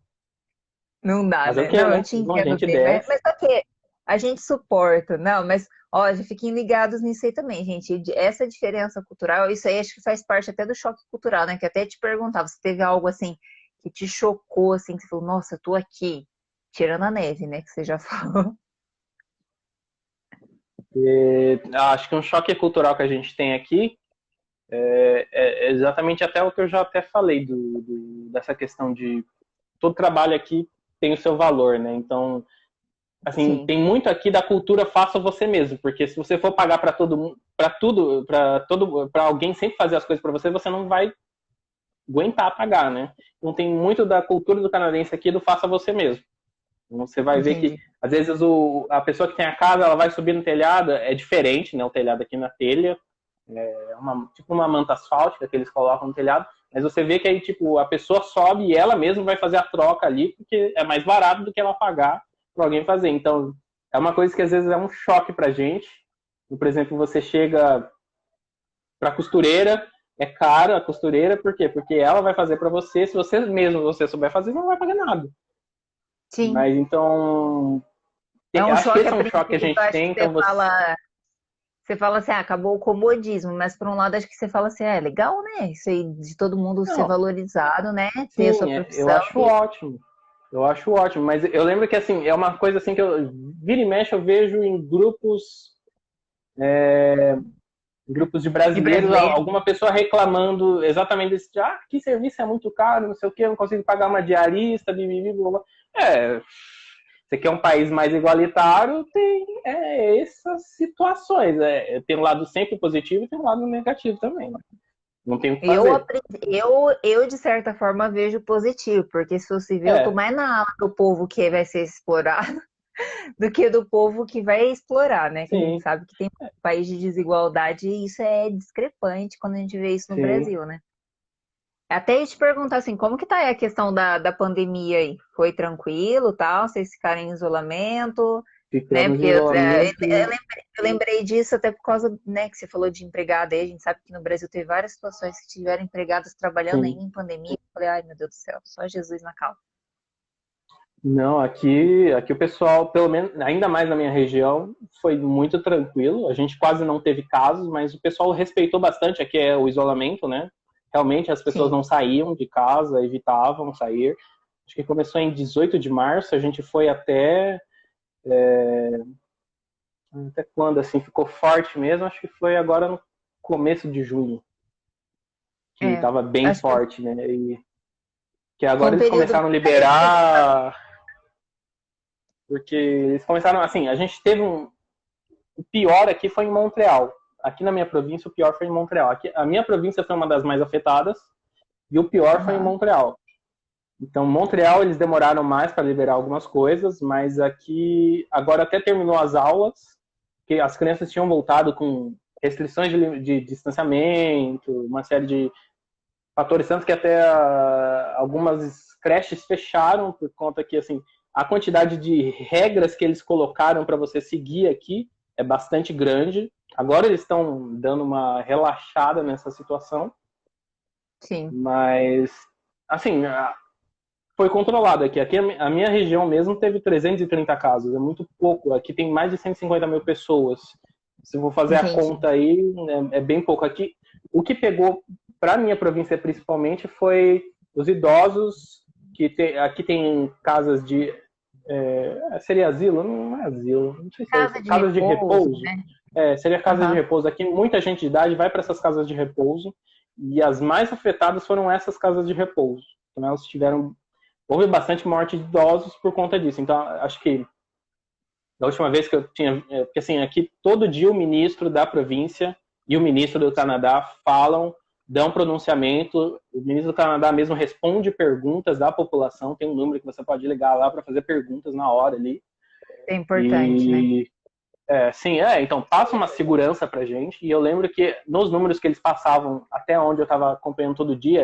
[SPEAKER 1] Não dá,
[SPEAKER 2] Fazer o
[SPEAKER 1] né?
[SPEAKER 2] quê,
[SPEAKER 1] Não, eu
[SPEAKER 2] né?
[SPEAKER 1] te
[SPEAKER 2] Bom, a
[SPEAKER 1] entendo
[SPEAKER 2] gente
[SPEAKER 1] bem,
[SPEAKER 2] desce.
[SPEAKER 1] mas só que a gente suporta, não, mas ó, já fiquem ligados nisso aí também, gente. Essa diferença cultural, isso aí acho que faz parte até do choque cultural, né? Que até te perguntava, se teve algo assim que te chocou, assim, que você falou, nossa, eu tô aqui, tirando a neve, né? Que você já falou.
[SPEAKER 2] Acho que um choque cultural que a gente tem aqui é exatamente até o que eu já até falei dessa questão de todo trabalho aqui tem o seu valor, né? Então, assim,
[SPEAKER 1] Sim,
[SPEAKER 2] tem muito aqui da cultura faça você mesmo, porque se você for pagar para todo mundo, para alguém sempre fazer as coisas para você, você não vai aguentar pagar, né? Então tem muito da cultura do canadense aqui do faça você mesmo. Então, você vai ver que
[SPEAKER 1] entendi.
[SPEAKER 2] às vezes a pessoa que tem a casa, ela vai subir no telhado, é diferente, né? O telhado aqui na telha, tipo uma manta asfáltica que eles colocam no telhado, mas você vê que aí, tipo, a pessoa sobe e ela mesma vai fazer a troca ali, porque é mais barato do que ela pagar para alguém fazer. Então, é uma coisa que às vezes é um choque pra gente. Por exemplo, você chega pra costureira, é caro a costureira, por quê? Porque ela vai fazer para você, se você mesmo você souber fazer, não vai pagar nada.
[SPEAKER 1] Sim.
[SPEAKER 2] Mas então,
[SPEAKER 1] É um
[SPEAKER 2] acho que
[SPEAKER 1] choque
[SPEAKER 2] esse
[SPEAKER 1] a
[SPEAKER 2] é um choque que a
[SPEAKER 1] princípio,
[SPEAKER 2] gente
[SPEAKER 1] acho que
[SPEAKER 2] tem, então você...
[SPEAKER 1] você fala assim, acabou o comodismo, mas por um lado acho que você fala assim, é legal, né? Isso aí de todo mundo ser
[SPEAKER 2] Não,
[SPEAKER 1] valorizado, né? Ter a sua
[SPEAKER 2] sim, eu
[SPEAKER 1] profissão
[SPEAKER 2] acho
[SPEAKER 1] e
[SPEAKER 2] ótimo. Eu acho ótimo, mas eu lembro que assim, é uma coisa assim que eu vira e mexe eu vejo em grupos de
[SPEAKER 1] de
[SPEAKER 2] brasileiros,
[SPEAKER 1] brasileiro.
[SPEAKER 2] alguma pessoa reclamando exatamente desse, que serviço é muito caro, não sei o que, eu não consigo pagar uma diarista, blá, blá, blá. Você quer um país mais igualitário, tem essas situações. Tem um lado sempre positivo e tem um lado negativo também. Né? Não tem o que
[SPEAKER 1] Eu,
[SPEAKER 2] fazer.
[SPEAKER 1] aprendi- eu, de certa forma, vejo positivo, porque se você vê, eu tô
[SPEAKER 2] É,
[SPEAKER 1] mais na ala do povo que vai ser explorado do que do povo que vai explorar, né? Que a gente
[SPEAKER 2] sim,
[SPEAKER 1] sabe que tem um país de desigualdade e isso é discrepante quando a gente vê isso no
[SPEAKER 2] sim.
[SPEAKER 1] Brasil, né? Até ia te perguntar assim, como que tá aí a questão da pandemia aí? Foi tranquilo, tal? Vocês ficaram em isolamento, né?
[SPEAKER 2] Ficamos
[SPEAKER 1] Porque
[SPEAKER 2] em isolamento e
[SPEAKER 1] eu lembrei disso até por causa, né, que você falou de empregada aí. A gente sabe que no Brasil teve várias situações que tiveram empregadas trabalhando
[SPEAKER 2] sim.
[SPEAKER 1] ainda em pandemia. Eu falei, ai meu Deus do céu, só Jesus na causa.
[SPEAKER 2] Não, aqui o pessoal, pelo menos, ainda mais na minha região, foi muito tranquilo. A gente quase não teve casos, mas o pessoal respeitou bastante. Aqui é o isolamento, né? Realmente as pessoas
[SPEAKER 1] Sim.
[SPEAKER 2] não saíam de casa, evitavam sair. Acho que começou em 18 de março, a gente foi até quando assim ficou forte mesmo? Acho que foi agora no começo de junho, que
[SPEAKER 1] É,
[SPEAKER 2] estava bem
[SPEAKER 1] acho que
[SPEAKER 2] forte, né? E que
[SPEAKER 1] foi
[SPEAKER 2] agora
[SPEAKER 1] um
[SPEAKER 2] eles
[SPEAKER 1] período
[SPEAKER 2] começaram a
[SPEAKER 1] bem parecido.
[SPEAKER 2] liberar, porque eles começaram assim, a gente teve o pior aqui foi em Montreal. Aqui na minha província, o pior foi em Montreal. Aqui, a minha província foi uma das mais afetadas e o pior foi em
[SPEAKER 1] Aham.
[SPEAKER 2] Montreal. Então, Montreal, eles demoraram mais para liberar algumas coisas, mas aqui, agora até terminou as aulas, que as crianças tinham voltado com restrições de distanciamento, uma série de fatores, tanto que até algumas creches fecharam por conta que, assim, a quantidade de regras que eles colocaram para você seguir aqui é bastante grande. Agora eles estão dando uma relaxada nessa situação,
[SPEAKER 1] Sim.
[SPEAKER 2] mas, assim, foi controlado aqui. Aqui a minha região mesmo teve 330 casos, é muito pouco. Aqui tem mais de 150 mil pessoas. Se eu vou fazer a
[SPEAKER 1] Entendi.
[SPEAKER 2] conta aí, é bem pouco. Aqui, o que pegou para minha província principalmente foi os idosos, aqui tem casas de... seria asilo? Não é asilo, não sei se é
[SPEAKER 1] Casa
[SPEAKER 2] isso.
[SPEAKER 1] de
[SPEAKER 2] Casas de
[SPEAKER 1] repouso,
[SPEAKER 2] repouso.
[SPEAKER 1] né?
[SPEAKER 2] Seria casa de
[SPEAKER 1] Aham.
[SPEAKER 2] repouso. Aqui muita gente de idade vai para essas casas de repouso e as mais afetadas foram essas casas de repouso. Então, elas tiveram... Houve bastante morte de idosos por conta disso. Então, acho que da última vez que eu tinha... Porque, assim, aqui todo dia o ministro da província e o ministro do Canadá falam, dão pronunciamento. O ministro do Canadá mesmo responde perguntas da população. Tem um número que você pode ligar lá para fazer perguntas na hora ali.
[SPEAKER 1] É importante, né?
[SPEAKER 2] E Sim, então passa uma segurança pra gente, e eu lembro que nos números que eles passavam, até onde eu estava acompanhando todo dia,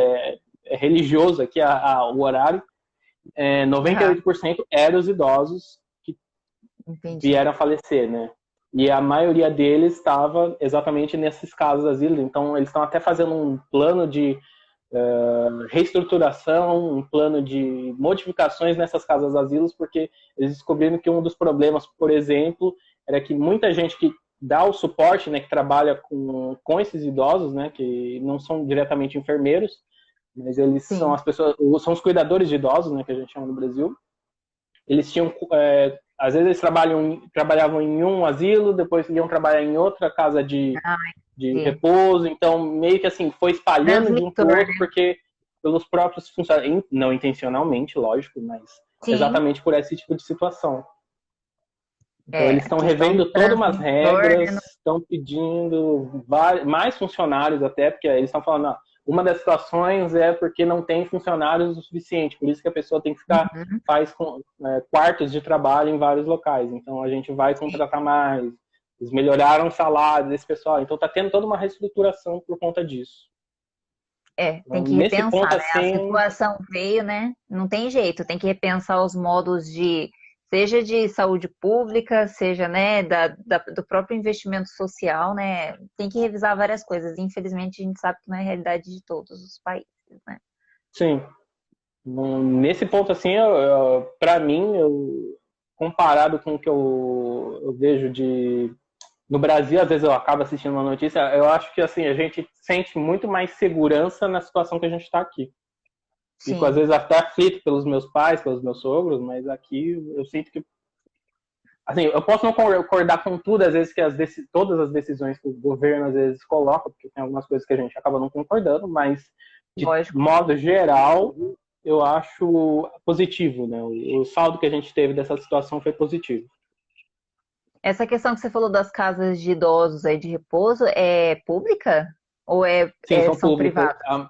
[SPEAKER 2] é religioso aqui o horário,
[SPEAKER 1] Aham,
[SPEAKER 2] 98% eram os idosos que
[SPEAKER 1] entendi.
[SPEAKER 2] vieram a falecer, né? E a maioria deles estava exatamente nesses casos asilos, então eles estão até fazendo um plano de reestruturação, um plano de modificações nessas casas asilos, porque eles descobriram que um dos problemas, por exemplo, era que muita gente que dá o suporte, né, que trabalha com esses idosos, né, que não são diretamente enfermeiros, mas eles são
[SPEAKER 1] Sim.
[SPEAKER 2] as pessoas, são os cuidadores de idosos, né, que a gente chama no Brasil. Eles tinham, às vezes eles trabalhavam em um asilo, depois iam trabalhar em outra casa
[SPEAKER 1] Ah,
[SPEAKER 2] de
[SPEAKER 1] entendi.
[SPEAKER 2] repouso, então meio que assim foi espalhando de um para o
[SPEAKER 1] Transmissor,
[SPEAKER 2] outro,
[SPEAKER 1] né?
[SPEAKER 2] porque pelos próprios funcionários, não intencionalmente, lógico, mas
[SPEAKER 1] Sim,
[SPEAKER 2] exatamente por esse tipo de situação. Então eles
[SPEAKER 1] a
[SPEAKER 2] estão
[SPEAKER 1] questão do
[SPEAKER 2] revendo todas umas
[SPEAKER 1] transmissor,
[SPEAKER 2] regras,
[SPEAKER 1] né?
[SPEAKER 2] estão pedindo mais funcionários até, porque eles estão falando, uma das situações é porque não tem funcionários o suficiente, por isso que a pessoa tem que ficar,
[SPEAKER 1] Uhum,
[SPEAKER 2] faz quartos de trabalho em vários locais, então a gente vai
[SPEAKER 1] sim.
[SPEAKER 2] contratar mais, eles melhoraram o salário desse pessoal, então está tendo toda uma reestruturação por conta disso.
[SPEAKER 1] Tem
[SPEAKER 2] Então,
[SPEAKER 1] que
[SPEAKER 2] nesse
[SPEAKER 1] repensar,
[SPEAKER 2] ponto,
[SPEAKER 1] né? A
[SPEAKER 2] assim,
[SPEAKER 1] situação veio, né? Não tem jeito, tem que repensar os modos seja de saúde pública, seja, né, do próprio investimento social, né? Tem que revisar várias coisas. Infelizmente, a gente sabe que não é a realidade de todos os países, né?
[SPEAKER 2] sim, nesse ponto, assim, para mim, comparado com o que eu vejo no Brasil, às vezes eu acabo assistindo uma notícia, eu acho que assim a gente sente muito mais segurança na situação que a gente está aqui. Fico às
[SPEAKER 1] Sim.
[SPEAKER 2] vezes até aflito pelos meus pais, pelos meus sogros, mas aqui eu sinto que assim, eu posso não concordar com tudo às vezes que todas as decisões que o governo às vezes coloca, porque tem algumas coisas que a gente acaba não concordando, mas de
[SPEAKER 1] Lógico.
[SPEAKER 2] modo geral eu acho positivo, né? O saldo que a gente teve dessa situação foi positivo.
[SPEAKER 1] Essa questão que você falou das casas de idosos aí de repouso é pública ou
[SPEAKER 2] Sim, são
[SPEAKER 1] são
[SPEAKER 2] públicas.
[SPEAKER 1] privadas?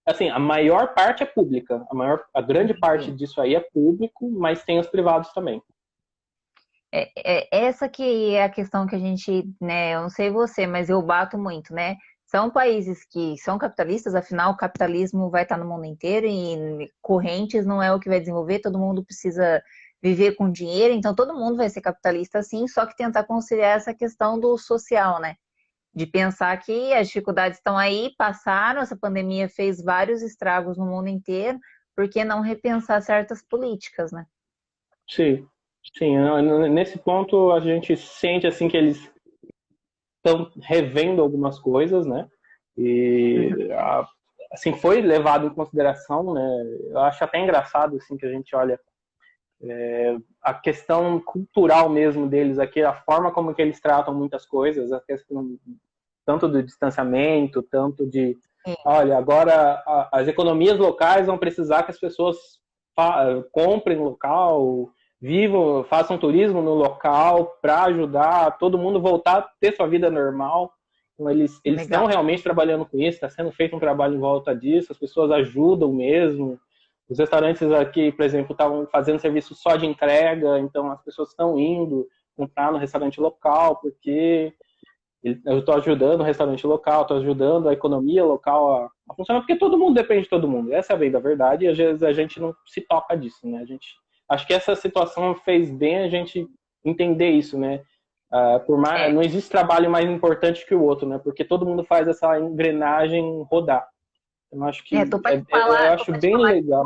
[SPEAKER 2] Assim, a maior parte é pública. A grande parte
[SPEAKER 1] Entendi.
[SPEAKER 2] disso aí é público, mas tem os privados também.
[SPEAKER 1] Essa que é a questão que a gente, né, eu não sei você, mas eu bato muito, né? São países que são capitalistas, afinal, o capitalismo vai estar no mundo inteiro e correntes não é o que vai desenvolver, todo mundo precisa viver com dinheiro, então todo mundo vai ser capitalista sim, só que tentar conciliar essa questão do social, né? De pensar que as dificuldades estão aí, passaram, essa pandemia fez vários estragos no mundo inteiro, por que não repensar certas políticas, né?
[SPEAKER 2] Sim, sim. Nesse ponto a gente sente assim que eles estão revendo algumas coisas, né? E assim foi levado em consideração, né? Eu acho até engraçado assim que a gente olha a questão cultural mesmo deles aqui, a forma como que eles tratam muitas coisas, a questão tanto do distanciamento, tanto de, olha, agora as economias locais vão precisar que as pessoas comprem local, vivam, façam turismo no local para ajudar todo mundo voltar a ter sua vida normal. Então, eles estão
[SPEAKER 1] Legal.
[SPEAKER 2] realmente trabalhando com isso, está sendo feito um trabalho em volta disso, as pessoas ajudam mesmo. Os restaurantes aqui, por exemplo, estavam fazendo serviço só de entrega, então as pessoas estão indo comprar no restaurante local, porque eu estou ajudando o restaurante local, estou ajudando a economia local a funcionar, porque todo mundo depende de todo mundo. Essa é a bem da verdade, e às vezes a gente não se toca disso, né? Acho que essa situação fez bem a gente entender isso, né? Por mais,
[SPEAKER 1] É,
[SPEAKER 2] não existe trabalho mais importante que o outro, né? Porque todo mundo faz essa engrenagem rodar. Eu acho que
[SPEAKER 1] tô para te falar,
[SPEAKER 2] eu
[SPEAKER 1] tô
[SPEAKER 2] acho
[SPEAKER 1] para te
[SPEAKER 2] bem
[SPEAKER 1] falar que
[SPEAKER 2] legal.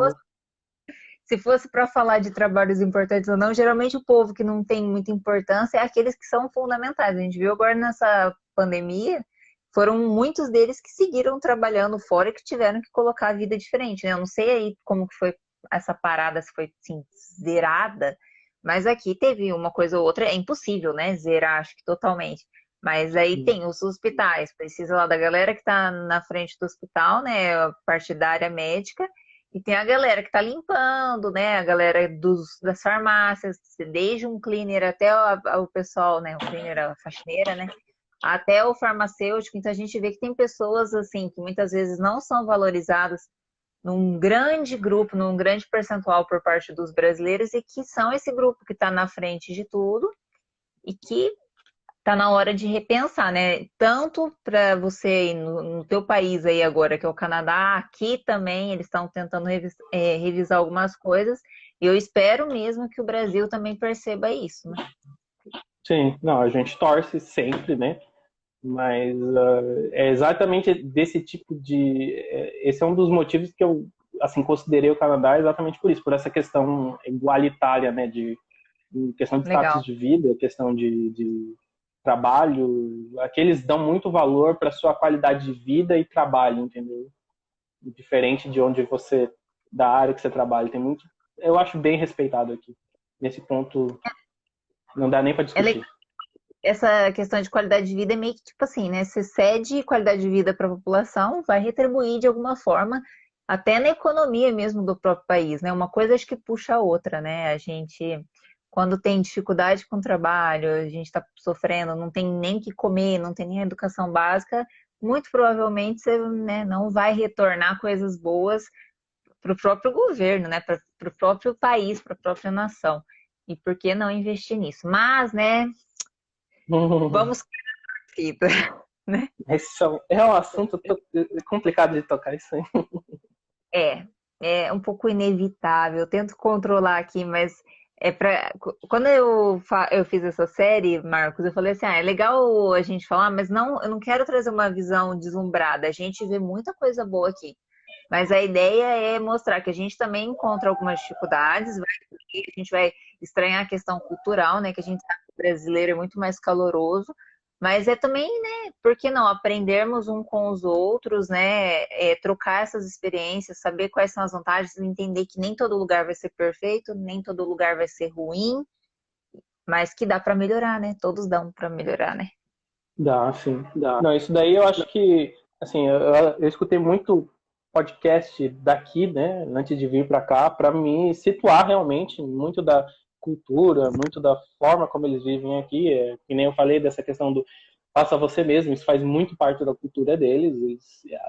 [SPEAKER 1] se fosse para falar de trabalhos importantes ou não, geralmente o povo que não tem muita importância é aqueles que são fundamentais. A gente viu agora nessa pandemia, foram muitos deles que seguiram trabalhando fora e que tiveram que colocar a vida diferente, né? Eu não sei aí como que foi essa parada, se foi assim, zerada, mas aqui teve uma coisa ou outra, é impossível, né? Zerar, acho que totalmente. Mas aí tem os hospitais, precisa lá da galera que está na frente do hospital, né? A parte da área médica, e tem a galera que tá limpando, né? A galera das farmácias, desde um cleaner até o pessoal, né? O cleaner, a faxineira, né? Até o farmacêutico. Então a gente vê que tem pessoas assim que muitas vezes não são valorizadas num grande grupo, num grande percentual por parte dos brasileiros e que são esse grupo que está na frente de tudo e que tá na hora de repensar, né? Tanto para você aí no teu país aí agora, que é o Canadá, aqui também eles estão tentando revisar algumas coisas. E eu espero mesmo que o Brasil também perceba isso, né?
[SPEAKER 2] Sim, não, a gente torce sempre, né? Mas é exatamente desse tipo de. Esse é um dos motivos que eu assim considerei o Canadá exatamente por isso, por essa questão igualitária, né? De questão de status
[SPEAKER 1] Legal.
[SPEAKER 2] de vida, questão de trabalho. Aqui eles dão muito valor para sua qualidade de vida e trabalho, entendeu? Diferente de onde você, da área que você trabalha, tem muito. Eu acho bem respeitado aqui. Nesse ponto, não dá nem para
[SPEAKER 1] É
[SPEAKER 2] discutir.
[SPEAKER 1] essa questão de qualidade de vida é meio que tipo assim, né? Você cede qualidade de vida para a população, vai retribuir de alguma forma, até na economia mesmo do próprio país, né? Uma coisa acho que puxa a outra, né? A gente, quando tem dificuldade com o trabalho, a gente está sofrendo, não tem nem o que comer, não tem nem a educação básica, muito provavelmente você, né, não vai retornar coisas boas para o próprio governo, né? Para o próprio país, para a própria nação. E por que não investir nisso? Mas, né? Vamos fita, né?
[SPEAKER 2] Esse é um assunto complicado de tocar isso aí.
[SPEAKER 1] É, é um pouco inevitável. Eu tento controlar aqui, mas é para quando eu fiz essa série, Marcos, eu falei assim, é legal a gente falar, mas não, eu não quero trazer uma visão deslumbrada. A gente vê muita coisa boa aqui. Mas a ideia é mostrar que a gente também encontra algumas dificuldades, a gente vai estranhar a questão cultural, né? Que a gente sabe que o brasileiro é muito mais caloroso, mas é também, né? Por que não aprendermos um com os outros, né? Trocar essas experiências, saber quais são as vantagens, entender que nem todo lugar vai ser perfeito, nem todo lugar vai ser ruim, mas que dá para melhorar, né? Todos dão para melhorar, né?
[SPEAKER 2] Dá, sim, dá. Não, isso daí eu acho que, assim, eu escutei muito podcast daqui, né, antes de vir para cá, para me situar realmente muito da cultura, muito da forma como eles vivem aqui. Que nem eu falei dessa questão do faça você mesmo, isso faz muito parte da cultura deles.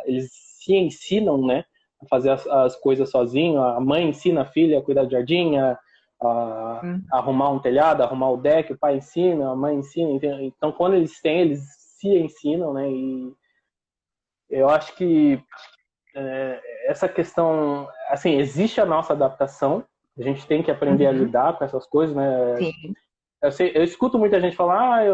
[SPEAKER 2] Eles se ensinam, né, a fazer as coisas sozinho. A mãe ensina a filha a cuidar do jardim, a arrumar um telhado, arrumar o deck, o pai ensina, a mãe ensina. Então, quando eles têm, eles se ensinam, né? E eu acho que essa questão, assim, existe a nossa adaptação, a gente tem que aprender a
[SPEAKER 1] Uhum.
[SPEAKER 2] lidar com essas coisas, né?
[SPEAKER 1] Sim,
[SPEAKER 2] Eu escuto muita gente falar,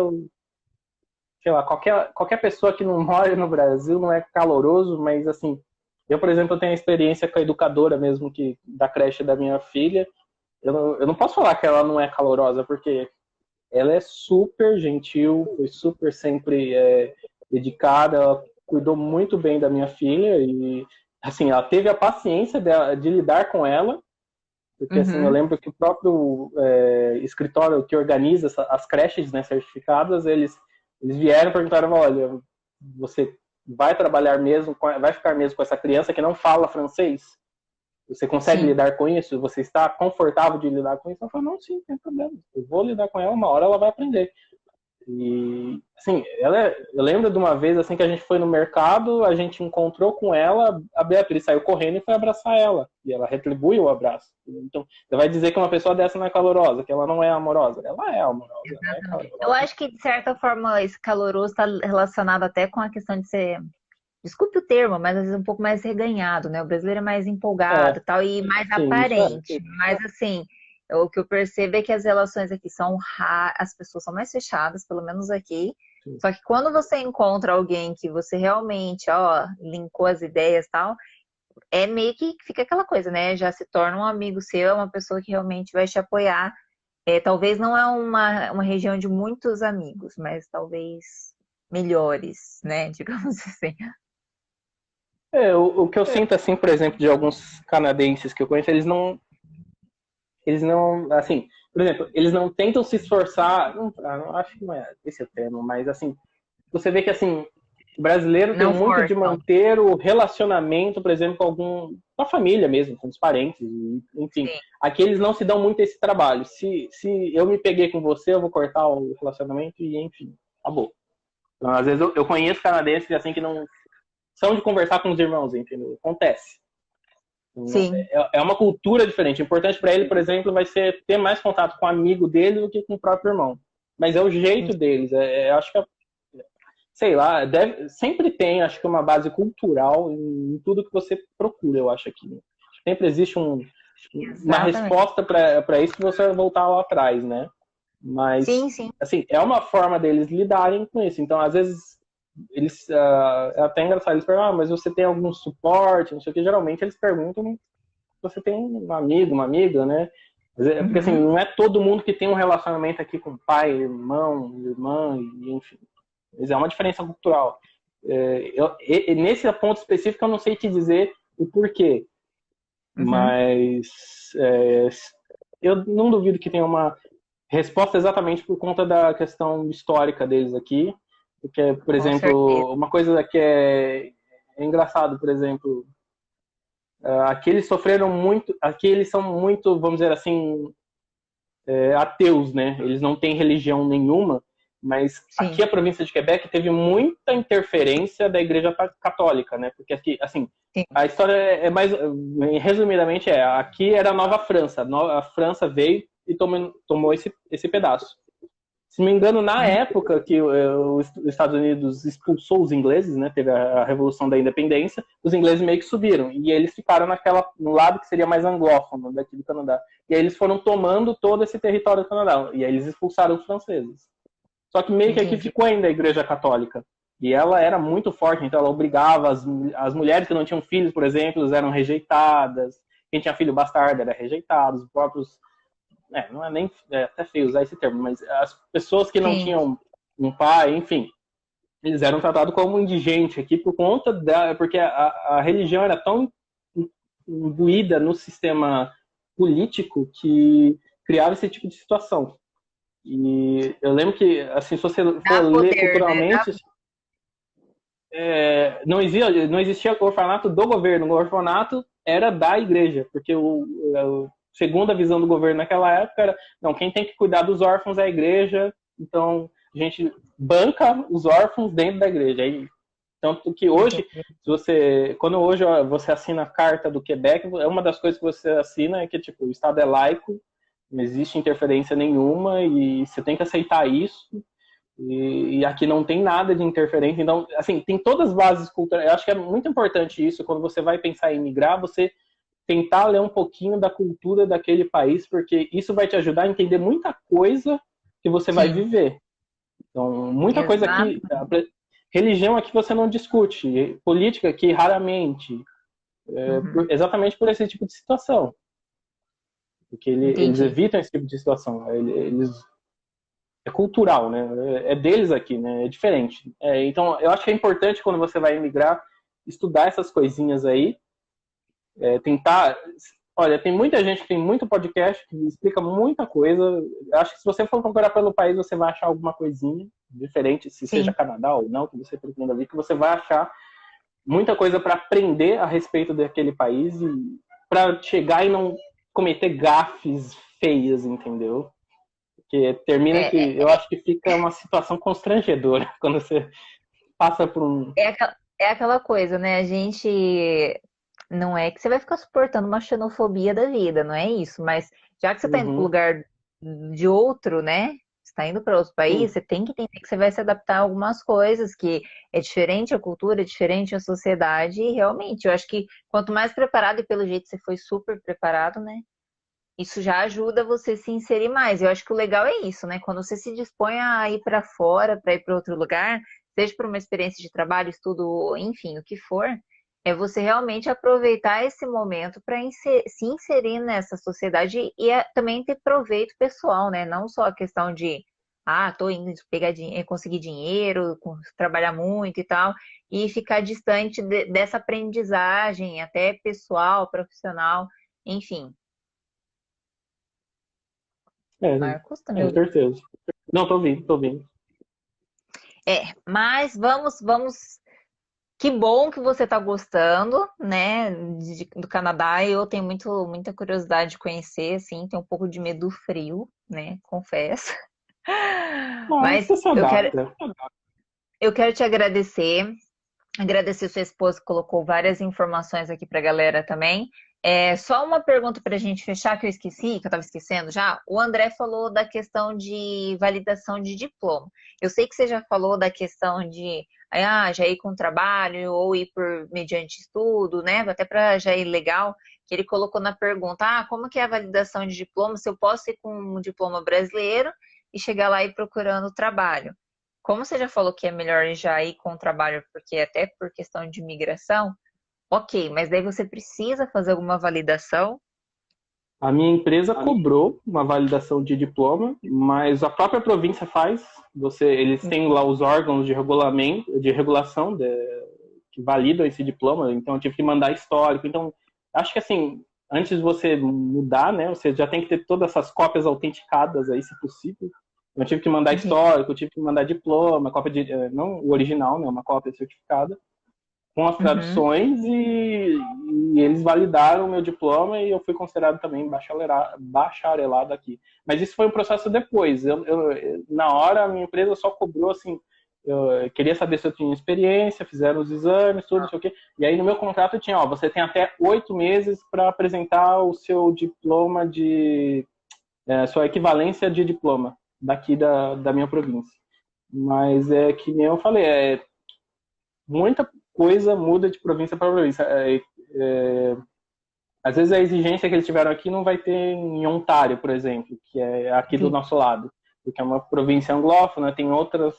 [SPEAKER 2] sei lá, qualquer pessoa que não mora no Brasil não é caloroso, mas assim, eu, por exemplo, tenho a experiência com a educadora mesmo que da creche da minha filha. Eu não posso falar que ela não é calorosa, porque ela é super gentil, foi super sempre dedicada, ela cuidou muito bem da minha filha e, assim, ela teve a paciência de lidar com ela, porque, assim, eu
[SPEAKER 1] uhum.
[SPEAKER 2] lembro que o próprio escritório que organiza as creches, né, certificadas, eles vieram e perguntaram, olha, você vai trabalhar mesmo, vai ficar mesmo com essa criança que não fala francês? Você consegue
[SPEAKER 1] Sim.
[SPEAKER 2] lidar com isso? Você está confortável de lidar com isso? Ela falou, não, sim, não tem problema. Eu vou lidar com ela, uma hora ela vai aprender. E, assim, eu lembro de uma vez, assim, que a gente foi no mercado, a gente encontrou com ela, a Beatriz saiu correndo e foi abraçar ela. E ela retribui o abraço. Então, você vai dizer que uma pessoa dessa não é calorosa, que ela não é amorosa. Ela é amorosa, ela é
[SPEAKER 1] Eu
[SPEAKER 2] calorosa.
[SPEAKER 1] acho que, de certa forma, esse caloroso está relacionado até com a questão de ser, desculpe o termo, mas às vezes um pouco mais reganhado, né? O brasileiro é mais empolgado
[SPEAKER 2] É,
[SPEAKER 1] e tal, e mais
[SPEAKER 2] sim, isso é.
[SPEAKER 1] aparente. Mas, assim, o que eu percebo é que as relações aqui são raras, as pessoas são mais fechadas, pelo menos aqui.
[SPEAKER 2] Sim.
[SPEAKER 1] Só que quando você encontra alguém que você realmente, ó, linkou as ideias e tal, é meio que fica aquela coisa, né? Já se torna um amigo seu, uma pessoa que realmente vai te apoiar. Talvez não é uma região de muitos amigos, mas talvez melhores, né? Digamos assim.
[SPEAKER 2] O que eu sinto, assim, por exemplo, de alguns canadenses que eu conheço, eles não, assim, por exemplo, eles não tentam se esforçar, não acho que não é esse o termo, mas assim, você vê que assim, o brasileiro tem
[SPEAKER 1] Não
[SPEAKER 2] muito de
[SPEAKER 1] forçam.
[SPEAKER 2] manter o relacionamento, por exemplo, com a família mesmo, com os parentes, enfim.
[SPEAKER 1] Sim,
[SPEAKER 2] Aqui eles não se dão muito esse trabalho. Se eu me peguei com você, eu vou cortar o relacionamento e, enfim, acabou. Então, às vezes eu conheço canadenses assim que não são de conversar com os irmãos, entendeu? Acontece.
[SPEAKER 1] sim.
[SPEAKER 2] É uma cultura diferente. O importante para ele, por exemplo, vai ser ter mais contato com o amigo dele do que com o próprio irmão. mas é o jeito deles. Acho que, sei lá, sempre tem, acho que uma base cultural em tudo que você procura, eu acho aqui. Sempre existe uma
[SPEAKER 1] Exatamente.
[SPEAKER 2] resposta para isso que você vai voltar lá atrás, né? Mas,
[SPEAKER 1] Sim, sim.
[SPEAKER 2] assim, é uma forma deles lidarem com isso. Então, às vezes, eles, é até engraçado, eles perguntam, mas você tem algum suporte, não sei o que, geralmente eles perguntam se você tem um amigo, uma amiga, né? Porque, assim,
[SPEAKER 1] Uhum.
[SPEAKER 2] não é todo mundo que tem um relacionamento aqui com pai, irmão, irmã, enfim. Mas é uma diferença cultural. Nesse ponto específico, eu não sei te dizer o porquê,
[SPEAKER 1] Uhum.
[SPEAKER 2] mas eu não duvido que tenha uma resposta exatamente por conta da questão histórica deles aqui. Porque, por
[SPEAKER 1] Com certeza.
[SPEAKER 2] exemplo, uma coisa que é engraçado, por exemplo, aqui eles sofreram muito, aqui eles são muito, vamos dizer assim, ateus, né? Eles não têm religião nenhuma, mas aqui
[SPEAKER 1] Sim,
[SPEAKER 2] a província de Quebec teve muita interferência da Igreja Católica, né? Porque aqui, assim,
[SPEAKER 1] sim.
[SPEAKER 2] a história é mais, resumidamente, aqui era a Nova França. A França veio e tomou esse pedaço. Se não me engano, na
[SPEAKER 1] Uhum.
[SPEAKER 2] época que os Estados Unidos expulsou os ingleses, né, teve a Revolução da Independência, os ingleses meio que subiram e eles ficaram no lado que seria mais anglófono daqui do Canadá. E aí eles foram tomando todo esse território do Canadá e aí eles expulsaram os franceses. Só que meio que aqui
[SPEAKER 1] Entendi.
[SPEAKER 2] ficou ainda a Igreja Católica. E ela era muito forte, então ela obrigava as mulheres que não tinham filhos, por exemplo, eram rejeitadas. Quem tinha filho bastardo era rejeitado. Os próprios não é nem até feio usar esse termo, mas as pessoas que não
[SPEAKER 1] Sim.
[SPEAKER 2] tinham um pai, enfim, eles eram tratados como indigente aqui por conta porque a religião era tão imbuída no sistema político que criava esse tipo de situação. E eu lembro que, assim, se você for
[SPEAKER 1] Dá
[SPEAKER 2] ler
[SPEAKER 1] poder, né?
[SPEAKER 2] culturalmente, não existia orfanato do governo, o orfanato era da igreja, porque segundo a visão do governo naquela época, era, não, quem tem que cuidar dos órfãos é a igreja, então a gente banca os órfãos dentro da igreja. Aí, tanto que hoje,
[SPEAKER 1] Entendi.
[SPEAKER 2] quando hoje você assina a carta do Quebec, é uma das coisas que você assina é que tipo, o Estado é laico, não existe interferência nenhuma e você tem que aceitar isso. E aqui não tem nada de interferência. Então, assim, tem todas as bases culturais. Eu acho que é muito importante isso, quando você vai pensar em migrar, você tentar ler um pouquinho da cultura daquele país, porque isso vai te ajudar a entender muita coisa que você vai
[SPEAKER 1] Sim,
[SPEAKER 2] viver. Então, muita coisa
[SPEAKER 1] exato.
[SPEAKER 2] aqui. Religião aqui você não discute, política aqui raramente,
[SPEAKER 1] Uhum.
[SPEAKER 2] exatamente por esse tipo de situação. Porque eles
[SPEAKER 1] Entendi.
[SPEAKER 2] evitam esse tipo de situação. Eles é cultural, né? É deles aqui, né? É diferente. Então, eu acho que é importante quando você vai emigrar estudar essas coisinhas aí, tentar. Olha, tem muita gente que tem muito podcast que explica muita coisa. Eu acho que se você for procurar pelo país, você vai achar alguma coisinha diferente, se seja
[SPEAKER 1] Sim.
[SPEAKER 2] Canadá ou não, que você pretenda vir, que você vai achar muita coisa para aprender a respeito daquele país e para chegar e não cometer gafes feias, entendeu? Porque termina que
[SPEAKER 1] É,
[SPEAKER 2] eu acho que fica uma situação constrangedora quando você passa por um.
[SPEAKER 1] é aquela coisa, né? A gente não é que você vai ficar suportando uma xenofobia da vida, não é isso, mas já que você está indo para o
[SPEAKER 2] Uhum,
[SPEAKER 1] lugar de outro, né? Você está indo para outro país,
[SPEAKER 2] sim,
[SPEAKER 1] você tem que entender que você vai se adaptar a algumas coisas, que é diferente a cultura, é diferente a sociedade, e realmente, eu acho que quanto mais preparado, e pelo jeito você foi super preparado, né? Isso já ajuda você a se inserir mais. Eu acho que o legal é isso, né? Quando você se dispõe a ir para fora, para ir para outro lugar, seja por uma experiência de trabalho, estudo, enfim, o que for, é você realmente aproveitar esse momento para se inserir nessa sociedade e também ter proveito pessoal, né? Não só a questão de, tô indo pegar conseguir dinheiro, trabalhar muito e tal, e ficar distante dessa aprendizagem, até pessoal, profissional, enfim. Marcos, tá me
[SPEAKER 2] com
[SPEAKER 1] ouvindo?
[SPEAKER 2] certeza. Não, tô ouvindo, tô ouvindo.
[SPEAKER 1] Mas vamos. Que bom que você tá gostando, né, do Canadá. Eu tenho muita curiosidade de conhecer, assim, tenho um pouco de medo do frio, né, confesso.
[SPEAKER 2] Mas
[SPEAKER 1] Mas
[SPEAKER 2] você se adapta.
[SPEAKER 1] eu quero te agradecer sua esposa que colocou várias informações aqui pra galera também. Só uma pergunta para a gente fechar, que eu esqueci, que eu estava esquecendo já. O André falou da questão de validação de diploma. Eu sei que você já falou da questão de já ir com trabalho ou ir por mediante estudo, né? Até para já ir legal, que ele colocou na pergunta, como que é a validação de diploma? Se eu posso ir com um diploma brasileiro e chegar lá e ir procurando trabalho. Como você já falou que é melhor já ir com trabalho, porque até por questão de imigração. Ok, mas daí você precisa fazer alguma validação?
[SPEAKER 2] A minha empresa cobrou uma validação de diploma, mas a própria província faz. Eles têm lá os órgãos de regulamento, de regulação que validam esse diploma. Então eu tive que mandar histórico. Então acho que assim, antes de você mudar, né, você já tem que ter todas essas cópias autenticadas aí, se possível. Eu tive que mandar histórico, eu tive que mandar diploma, cópia de, não o original, né, uma cópia certificada com as traduções e eles validaram o meu diploma e eu fui considerado também bacharelado aqui. Mas isso foi um processo depois. Na hora, a minha empresa só cobrou assim, eu queria saber se eu tinha experiência, fizeram os exames, tudo, não sei o quê. E aí no meu contrato tinha, você tem até 8 meses para apresentar o seu diploma sua equivalência de diploma daqui da minha província. Mas é que nem eu falei, muita coisa muda de província para província. Às vezes a exigência que eles tiveram aqui não vai ter em Ontário, por exemplo, que é aqui do nosso lado, porque é uma província anglófona, tem outras.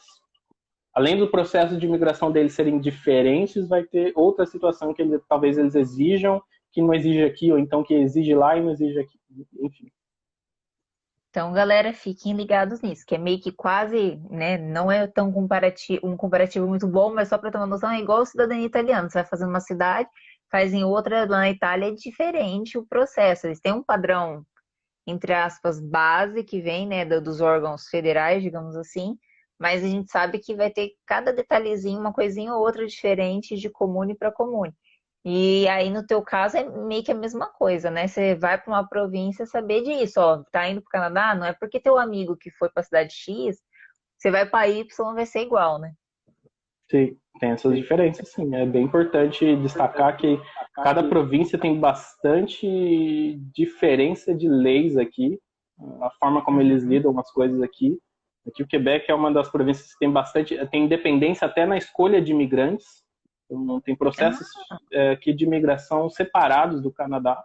[SPEAKER 2] Além do processo de imigração deles serem diferentes, vai ter outra situação que talvez eles exijam, que não exige aqui, ou então que exige lá e não exige aqui. Enfim.
[SPEAKER 1] Então, galera, fiquem ligados nisso, que é meio que quase, né, não é tão um comparativo muito bom, mas só para ter uma noção, é igual a cidadania italiana. Você vai fazer uma cidade, faz em outra, lá na Itália é diferente o processo. Eles têm um padrão, entre aspas, base que vem, né, dos órgãos federais, digamos assim, mas a gente sabe que vai ter cada detalhezinho, uma coisinha ou outra diferente de comune para comune. E aí, no teu caso, é meio que a mesma coisa, né? Você vai para uma província saber disso, ó, tá indo para o Canadá, não é porque teu amigo que foi para a cidade X, você vai para Y, vai ser igual, né?
[SPEAKER 2] Sim, tem essas diferenças, sim. É bem importante destacar que cada província tem bastante diferença de leis aqui, a forma como eles lidam as coisas aqui. Aqui o Quebec é uma das províncias que tem independência até na escolha de imigrantes. Então, tem processos aqui de imigração separados do Canadá.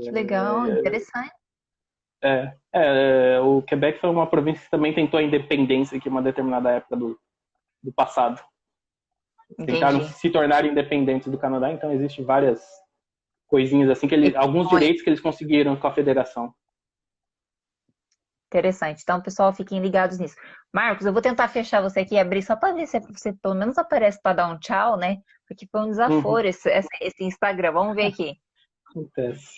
[SPEAKER 1] Que legal, interessante.
[SPEAKER 2] O Quebec foi uma província que também tentou a independência aqui em uma determinada época do passado. Tentaram se tornar independentes do Canadá, então existem várias coisinhas assim, alguns direitos que eles conseguiram com a federação.
[SPEAKER 1] Interessante. Então, pessoal, fiquem ligados nisso. Marcos, eu vou tentar fechar você aqui e abrir só para ver se você pelo menos aparece para dar um tchau, né? Porque foi um desaforo esse Instagram. Vamos ver aqui.
[SPEAKER 2] Acontece.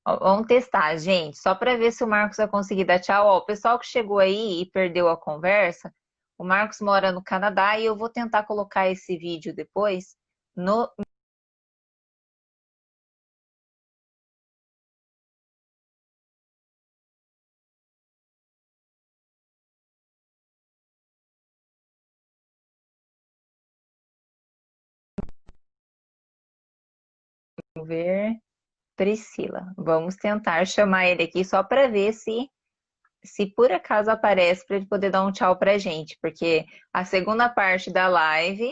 [SPEAKER 1] Vamos testar, gente, só para ver se o Marcos vai conseguir dar tchau. Ó, o pessoal que chegou aí e perdeu a conversa, o Marcos mora no Canadá e eu vou tentar colocar esse vídeo depois no ver Priscila. Vamos tentar chamar ele aqui só para ver se por acaso aparece para ele poder dar um tchau pra gente, porque a segunda parte da live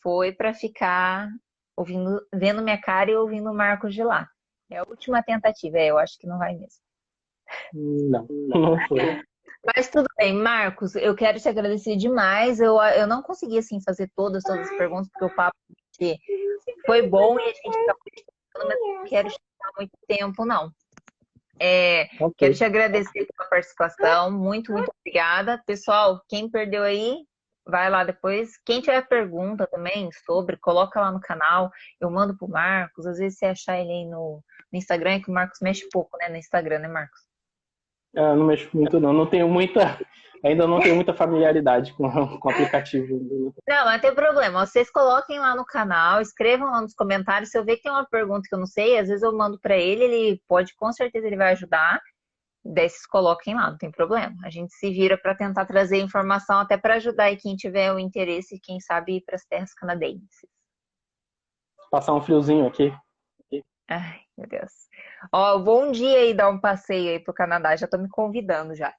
[SPEAKER 1] foi para ficar vendo minha cara e ouvindo o Marcos de lá. É a última tentativa, eu acho que não vai mesmo.
[SPEAKER 2] Não foi.
[SPEAKER 1] Mas tudo bem, Marcos, eu quero te agradecer demais. Eu não consegui assim fazer todas as perguntas, porque o papo foi bom e a gente acabou mas não quero estar muito tempo, não. Quero te agradecer pela participação. Muito, muito obrigada. Pessoal, quem perdeu aí, vai lá depois. Quem tiver pergunta também sobre, coloca lá no canal. Eu mando pro Marcos. Às vezes você achar ele aí no Instagram, que o Marcos mexe pouco, né? No Instagram, né, Marcos?
[SPEAKER 2] Não mexo muito, não. Ainda não tenho muita familiaridade com o aplicativo.
[SPEAKER 1] Não, não tem problema. Vocês coloquem lá no canal, escrevam lá nos comentários. Se eu ver que tem uma pergunta que eu não sei, às vezes eu mando para ele, ele pode, com certeza ele vai ajudar. Daí vocês coloquem lá, não tem problema. A gente se vira para tentar trazer informação até para ajudar aí quem tiver o interesse, quem sabe ir para as terras canadenses.
[SPEAKER 2] Passar um friozinho aqui.
[SPEAKER 1] Ai, meu Deus. Ó, bom dia aí, dar um passeio aí pro Canadá. Já tô me convidando já.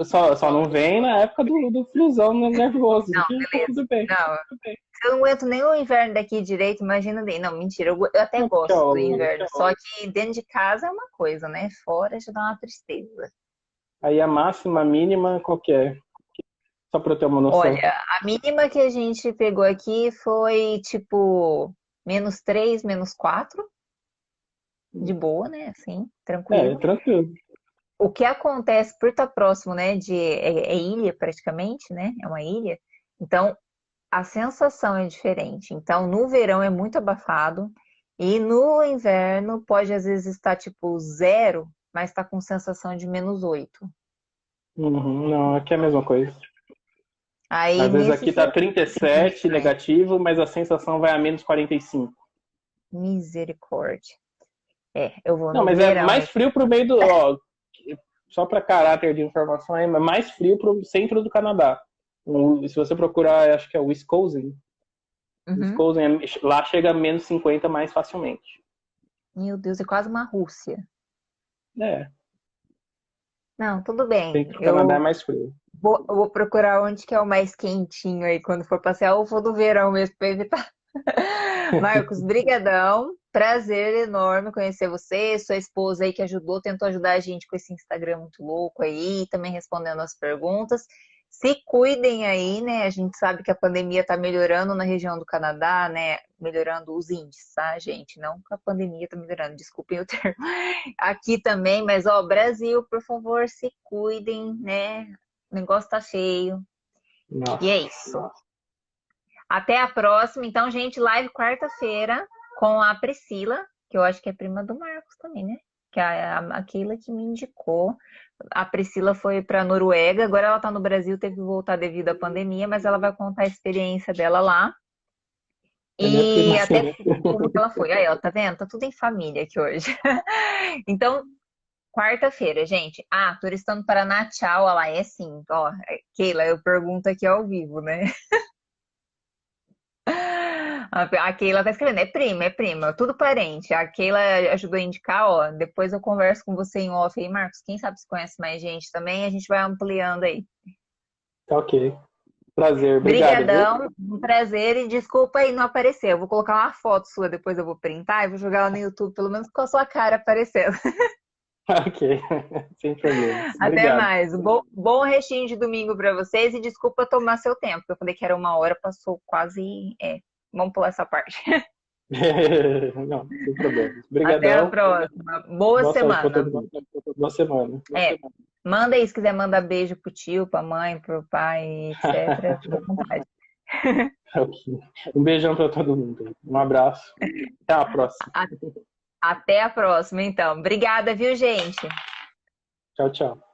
[SPEAKER 2] Só não vem na época do friozão nervoso,
[SPEAKER 1] Não,
[SPEAKER 2] que tá
[SPEAKER 1] beleza.
[SPEAKER 2] tudo bem.
[SPEAKER 1] Não, eu não aguento nem o inverno daqui direito, imagina daí. Não, mentira, eu até gosto do inverno. Só que dentro de casa é uma coisa, né? Fora já dá uma tristeza.
[SPEAKER 2] Aí a máxima, a mínima, qual que é? Só pra eu ter uma noção.
[SPEAKER 1] Olha, a mínima que a gente pegou aqui foi tipo -3, -4, de boa, né? Assim,
[SPEAKER 2] É,
[SPEAKER 1] tranquilo.
[SPEAKER 2] tranquilo.
[SPEAKER 1] O que acontece por estar próximo, né, é ilha praticamente, né? É uma ilha. Então, a sensação é diferente. Então, no verão é muito abafado e no inverno pode às vezes estar tipo 0, mas está com sensação de -8.
[SPEAKER 2] Uhum, não, aqui é a mesma coisa.
[SPEAKER 1] Aí,
[SPEAKER 2] Às vezes
[SPEAKER 1] nesse
[SPEAKER 2] aqui tá
[SPEAKER 1] sentido, é
[SPEAKER 2] 37
[SPEAKER 1] diferente.
[SPEAKER 2] negativo, mas a sensação vai a -45.
[SPEAKER 1] Misericórdia. É, eu vou
[SPEAKER 2] Não,
[SPEAKER 1] no
[SPEAKER 2] mas é
[SPEAKER 1] verão.
[SPEAKER 2] mais frio pro meio do. Ó, só para caráter de informação, é mais frio pro centro do Canadá. Se você procurar, acho que é Wisconsin.
[SPEAKER 1] Uhum.
[SPEAKER 2] Wisconsin lá chega a -50 mais facilmente.
[SPEAKER 1] Meu Deus, é quase uma Rússia.
[SPEAKER 2] É,
[SPEAKER 1] Não, tudo bem.
[SPEAKER 2] centro do Canadá é
[SPEAKER 1] Eu
[SPEAKER 2] mais frio.
[SPEAKER 1] vou procurar onde que é o mais quentinho aí quando for passear, ou vou do verão mesmo para evitar. Marcos, brigadão. Prazer enorme conhecer você, sua esposa aí que ajudou, tentou ajudar a gente com esse Instagram muito louco aí, também respondendo as perguntas. Se cuidem aí, né? A gente sabe que a pandemia tá melhorando na região do Canadá, né? Melhorando os índices, tá, gente? Não que a pandemia tá melhorando, desculpem o termo. Aqui também, mas ó, Brasil, por favor, se cuidem, né? O negócio tá feio. E é
[SPEAKER 2] Nossa.
[SPEAKER 1] isso. Até a próxima. Então, gente, live quarta-feira com a Priscila, que eu acho que é prima do Marcos também, né? Que é aquela que me indicou. A Priscila foi para Noruega, agora ela está no Brasil, teve que voltar devido à pandemia, mas ela vai contar a experiência dela lá.
[SPEAKER 2] É minha prima.
[SPEAKER 1] E até como que ela foi. Aí, ó, tá vendo? Tá tudo em família aqui hoje. Então, quarta-feira, gente. Ah, turistando Paraná, tchau. Ela é sim. Ó, Keila, eu pergunto aqui ao vivo, né? A Keila tá escrevendo, é prima, é prima, tudo parente. A Keila ajudou a indicar, ó. Depois eu converso com você em off aí, Marcos. Quem sabe se conhece mais gente também, a gente vai ampliando aí.
[SPEAKER 2] Tá ok. Prazer. Obrigado, viu?
[SPEAKER 1] Brigadão, um prazer e desculpa aí não aparecer. Eu vou colocar uma foto sua, depois eu vou printar e vou jogar ela no YouTube, pelo menos com a sua cara aparecendo.
[SPEAKER 2] Ok. Sem problemas.
[SPEAKER 1] Até
[SPEAKER 2] Obrigado.
[SPEAKER 1] mais. Bom restinho de domingo pra vocês e desculpa tomar seu tempo. Eu falei que era 1 hora, passou quase. Vamos pular essa parte.
[SPEAKER 2] Não, sem problemas.
[SPEAKER 1] Até a
[SPEAKER 2] Obrigadão.
[SPEAKER 1] próxima. Boa
[SPEAKER 2] Boa sorte pra
[SPEAKER 1] semana.
[SPEAKER 2] todo mundo. Boa semana.
[SPEAKER 1] É, manda aí se quiser mandar beijo pro tio, pra mãe, pro pai, etc. Fica à vontade.
[SPEAKER 2] Ok. Um beijão pra todo mundo. Um abraço. Até a próxima.
[SPEAKER 1] Até a próxima, então. Obrigada, viu, gente?
[SPEAKER 2] Tchau, tchau.